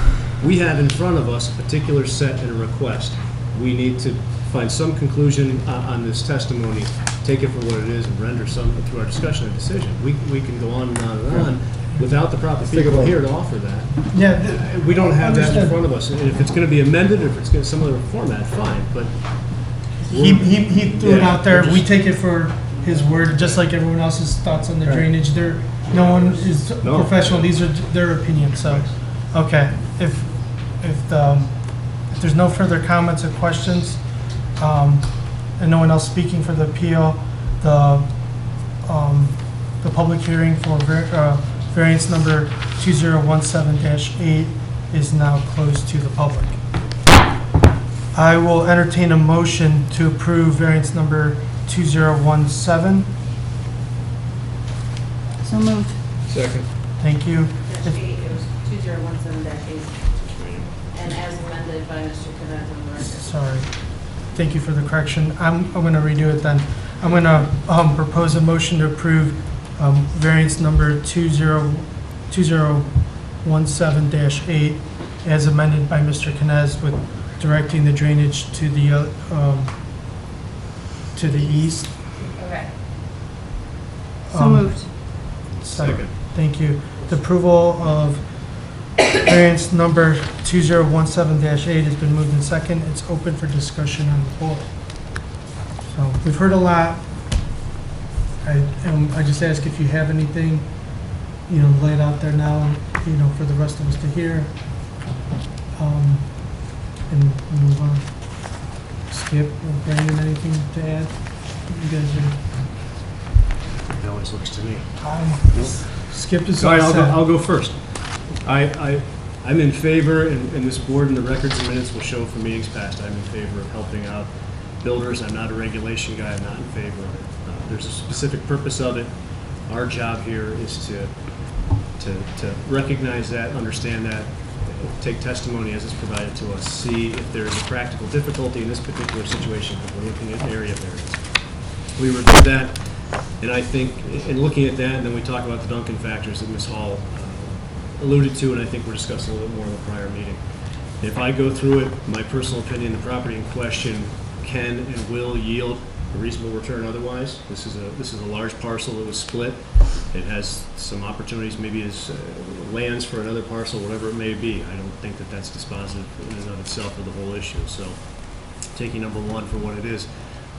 We have in front of us a particular set and a request. We need to find some conclusion on this testimony, take it for what it is, and render some, through our discussion, a decision. We can go on and on and on without the proper people here to offer that. Yeah. We don't have that in front of us. And if it's going to be amended, if it's going to some other format, fine, but. He threw it out there. we're We just- take it for his word, just like everyone else's thoughts on the drainage. No one is professional. These are their opinions. So, okay. If there's no further comments or questions, and no one else speaking for the appeal, the public hearing for variance number 2017-8 is now closed to the public. I will entertain a motion to approve variance number 2017. So moved. Second. Thank you. It was 2017-8, and as amended by Mr. Cadet on the record. Sorry. Thank you for the correction. I'm going to redo it then. I'm going to propose a motion to approve variance number 2017-8 as amended by Mr. Knez with directing the drainage to the east. Okay. So moved. Second. Thank you. The approval of variance number 2017-8 has been moved in second. It's open for discussion on the board. So we've heard a lot. I just ask if you have anything, laid out there now, for the rest of us to hear. And move on. Skip or Brandon, anything to add? You guys It always looks to me. are. Skip is So all I'll set. go first. I'm in favor, and this board and the records and minutes will show from meetings past, I'm in favor of helping out builders. I'm not a regulation guy, I'm not in favor of it. There's a specific purpose of it. Our job here is to to recognize that, understand that, take testimony as it's provided to us, see if there is a practical difficulty in this particular situation, if we're looking at area variance. We reviewed that, and I think in looking at that, and then we talk about the Duncan factors that Ms. Hall alluded to, and I think we're discussing a little bit more in the prior meeting. If I go through it, my personal opinion, the property in question can and will yield a reasonable return otherwise. This is a large parcel that was split. It has some opportunities, maybe as lands for another parcel, whatever it may be. I don't think that that's dispositive in and of itself of the whole issue. So taking number one for what it is,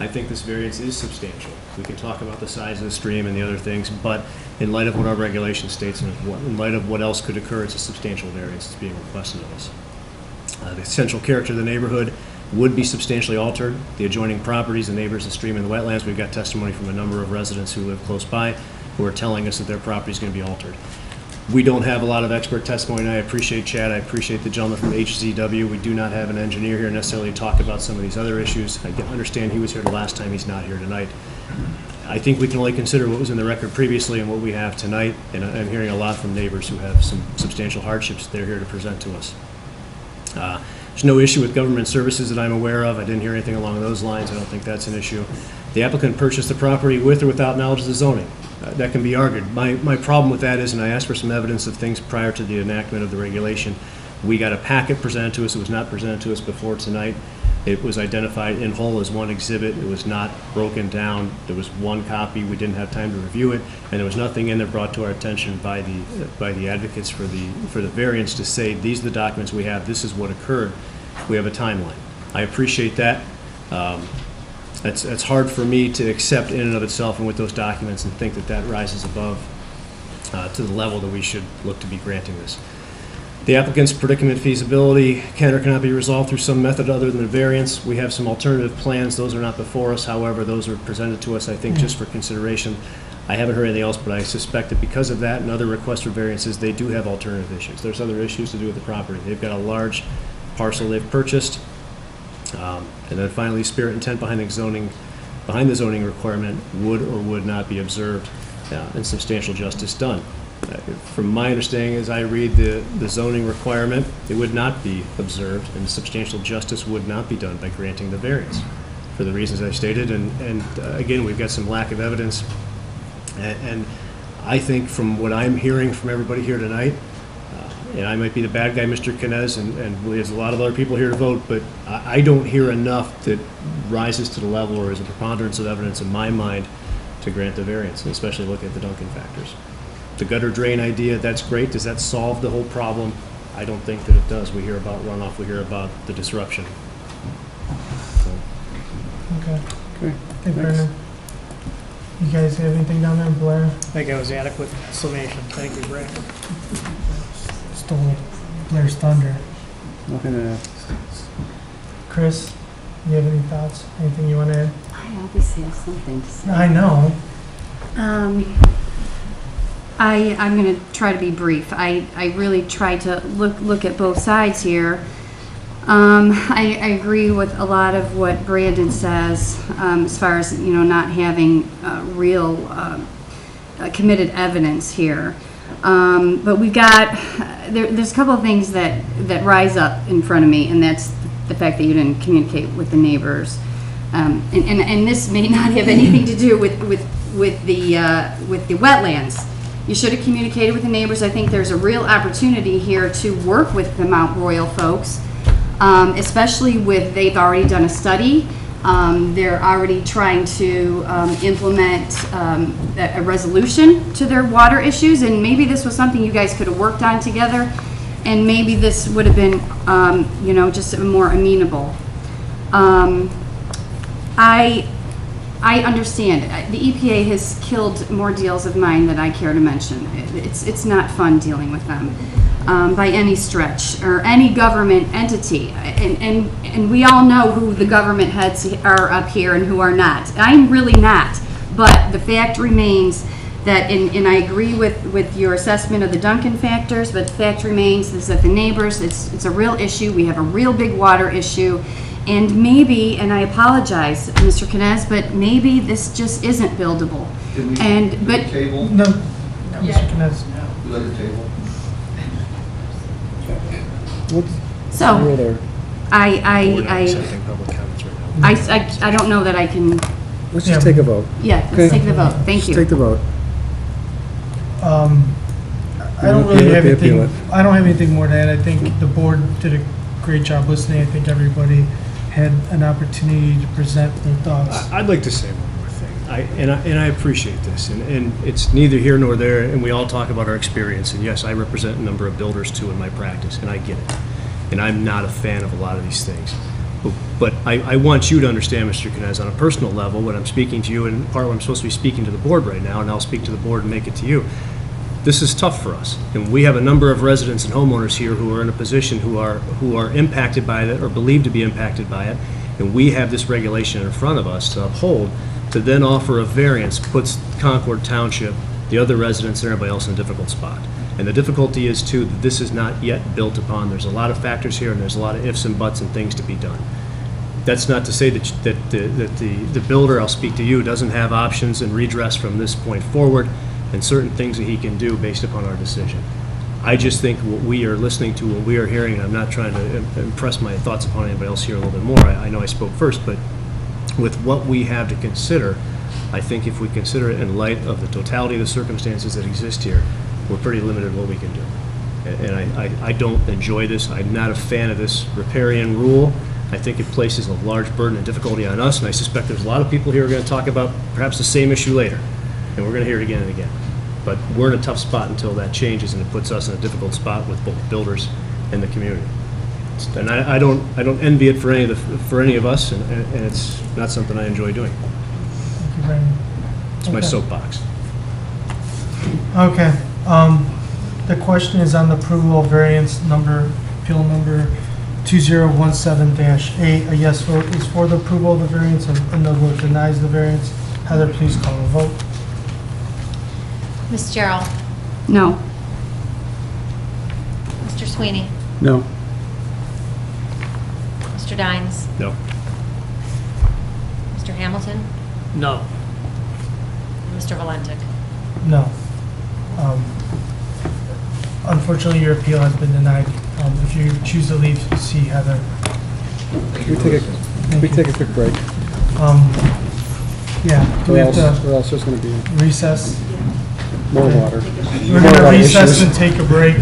I think this variance is substantial. We can talk about the size of the stream and the other things, but in light of what our regulation states and in light of what else could occur, it's a substantial variance that's being requested of us. The essential character of the neighborhood would be substantially altered. The adjoining properties, the neighbors, the stream, and the wetlands, we've got testimony from a number of residents who live close by who are telling us that their property is going to be altered. We don't have a lot of expert testimony, and I appreciate Chad. I appreciate the gentleman from HZW. We do not have an engineer here necessarily to talk about some of these other issues. I understand he was here the last time. He's not here tonight. I think we can only consider what was in the record previously and what we have tonight, and I'm hearing a lot from neighbors who have some substantial hardships they're here to present to us. There's no issue with government services that I'm aware of. I didn't hear anything along those lines. I don't think that's an issue. The applicant purchased the property with or without knowledge of the zoning. That can be argued. My problem with that is, and I asked for some evidence of things prior to the enactment of the regulation, we got a packet presented to us. It was not presented to us before tonight. It was identified in whole as one exhibit. It was not broken down. There was one copy. We didn't have time to review it, and there was nothing in there brought to our attention by the advocates for the variance to say these are the documents we have. This is what occurred. We have a timeline. I appreciate that. It's hard for me to accept in and of itself and with those documents and think that that rises above to the level that we should look to be granting this. The applicant's predicament feasibility can or cannot be resolved through some method other than the variance. We have some alternative plans. Those are not before us. However, those are presented to us, I think, just for consideration. I haven't heard anything else, but I suspect that because of that and other requests for variances, they do have alternative issues. There's other issues to do with the property. They've got a large parcel they've purchased. And then finally, spirit intent behind the zoning requirement would or would not be observed and substantial justice done. From my understanding, as I read the zoning requirement, it would not be observed and substantial justice would not be done by granting the variance for the reasons I stated. And again, we've got some lack of evidence. And I think from what I'm hearing from everybody here tonight, and I might be the bad guy, Mr. Knez, and there's a lot of other people here to vote, but I don't hear enough that rises to the level or is a preponderance of evidence in my mind to grant the variance, and especially looking at the Duncan factors. The gutter drain idea, that's great. Does that solve the whole problem? I don't think that it does. We hear about runoff. We hear about the disruption. So. Okay. Okay. Thank you, Brandon. You guys have anything down there, Blair? I think that was adequate summation. Thank you, Brandon. Stole Blair's thunder. Nothing to add. Chris, you have any thoughts? Anything you want to add? I obviously have something to say. I know. I'm going to try to be brief. I really tried to look at both sides here. I agree with a lot of what Brandon says as far as not having real committed evidence here. But we've got there's a couple of things that rise up in front of me, and that's the fact that you didn't communicate with the neighbors, and this may not have anything to do with the wetlands. You should have communicated with the neighbors. I think there's a real opportunity here to work with the Mount Royal folks, especially with they've already done a study. They're already trying to implement a resolution to their water issues, and maybe this was something you guys could have worked on together, and maybe this would have been, just more amenable. I understand. The EPA has killed more deals of mine than I care to mention. It's not fun dealing with them by any stretch, or any government entity. And we all know who the government heads are up here and who are not. I'm really not. But the fact remains that, and I agree with your assessment of the Duncan factors, but the fact remains is that the neighbors, it's a real issue. We have a real big water issue. And maybe, and I apologize, Mr. Knez, but maybe this just isn't buildable. Can we But table? No. Mr. Kness? You like the table? So, We're there. We're not I, accepting public comments right now. I don't know that I can, Let's just take a vote. yeah, Okay. let's take the vote. Thank Just you. take the vote. I don't really have Okay, appeal anything, I don't have anything more to add. I think the board did a great job listening. I think everybody had an opportunity to present their thoughts. I'd like to say one more thing. And I appreciate this, and it's neither here nor there, and we all talk about our experience, and yes, I represent a number of builders too in my practice, and I get it. And I'm not a fan of a lot of these things. But I want you to understand, Mr. Knez, on a personal level, when I'm speaking to you, and part of what I'm supposed to be speaking to the board right now, and I'll speak to the board and make it to you, this is tough for us. And we have a number of residents and homeowners here who are in a position who are impacted by it or believed to be impacted by it. And we have this regulation in front of us to uphold, to then offer a variance, puts Concord Township, the other residents, and everybody else in a difficult spot. And the difficulty is too, that this is not yet built upon. There's a lot of factors here, and there's a lot of ifs and buts and things to be done. That's not to say that the builder, I'll speak to you, doesn't have options and redress from this point forward, and certain things that he can do based upon our decision. I just think what we are listening to, what we are hearing, and I'm not trying to impress my thoughts upon anybody else here a little bit more. I know I spoke first, but with what we have to consider, I think if we consider it in light of the totality of the circumstances that exist here, we're pretty limited in what we can do. And I don't enjoy this. I'm not a fan of this riparian rule. I think it places a large burden and difficulty on us, and I suspect there's a lot of people here who are going to talk about perhaps the same issue later, and we're going to hear it again and again. But we're in a tough spot until that changes, and it puts us in a difficult spot with both builders and the community. And I don't envy it for any of us, and it's not something I enjoy doing. Thank you very much. It's my Okay. soapbox. Okay, the question is on the approval of variance number, appeal number 2017-8. A yes vote is for the approval of the variance, a no vote denies the variance. Heather, please call the vote. Ms. Gerald? No. Mr. Sweeney? No. Mr. Dines? No. Mr. Hamilton? No. Mr. Valentic? No. Unfortunately, your appeal has been denied. If you choose to leave, see Heather. We take a quick break. Yeah, do we have to Or else there's going to be recess? more water. We're going to recess and take a break.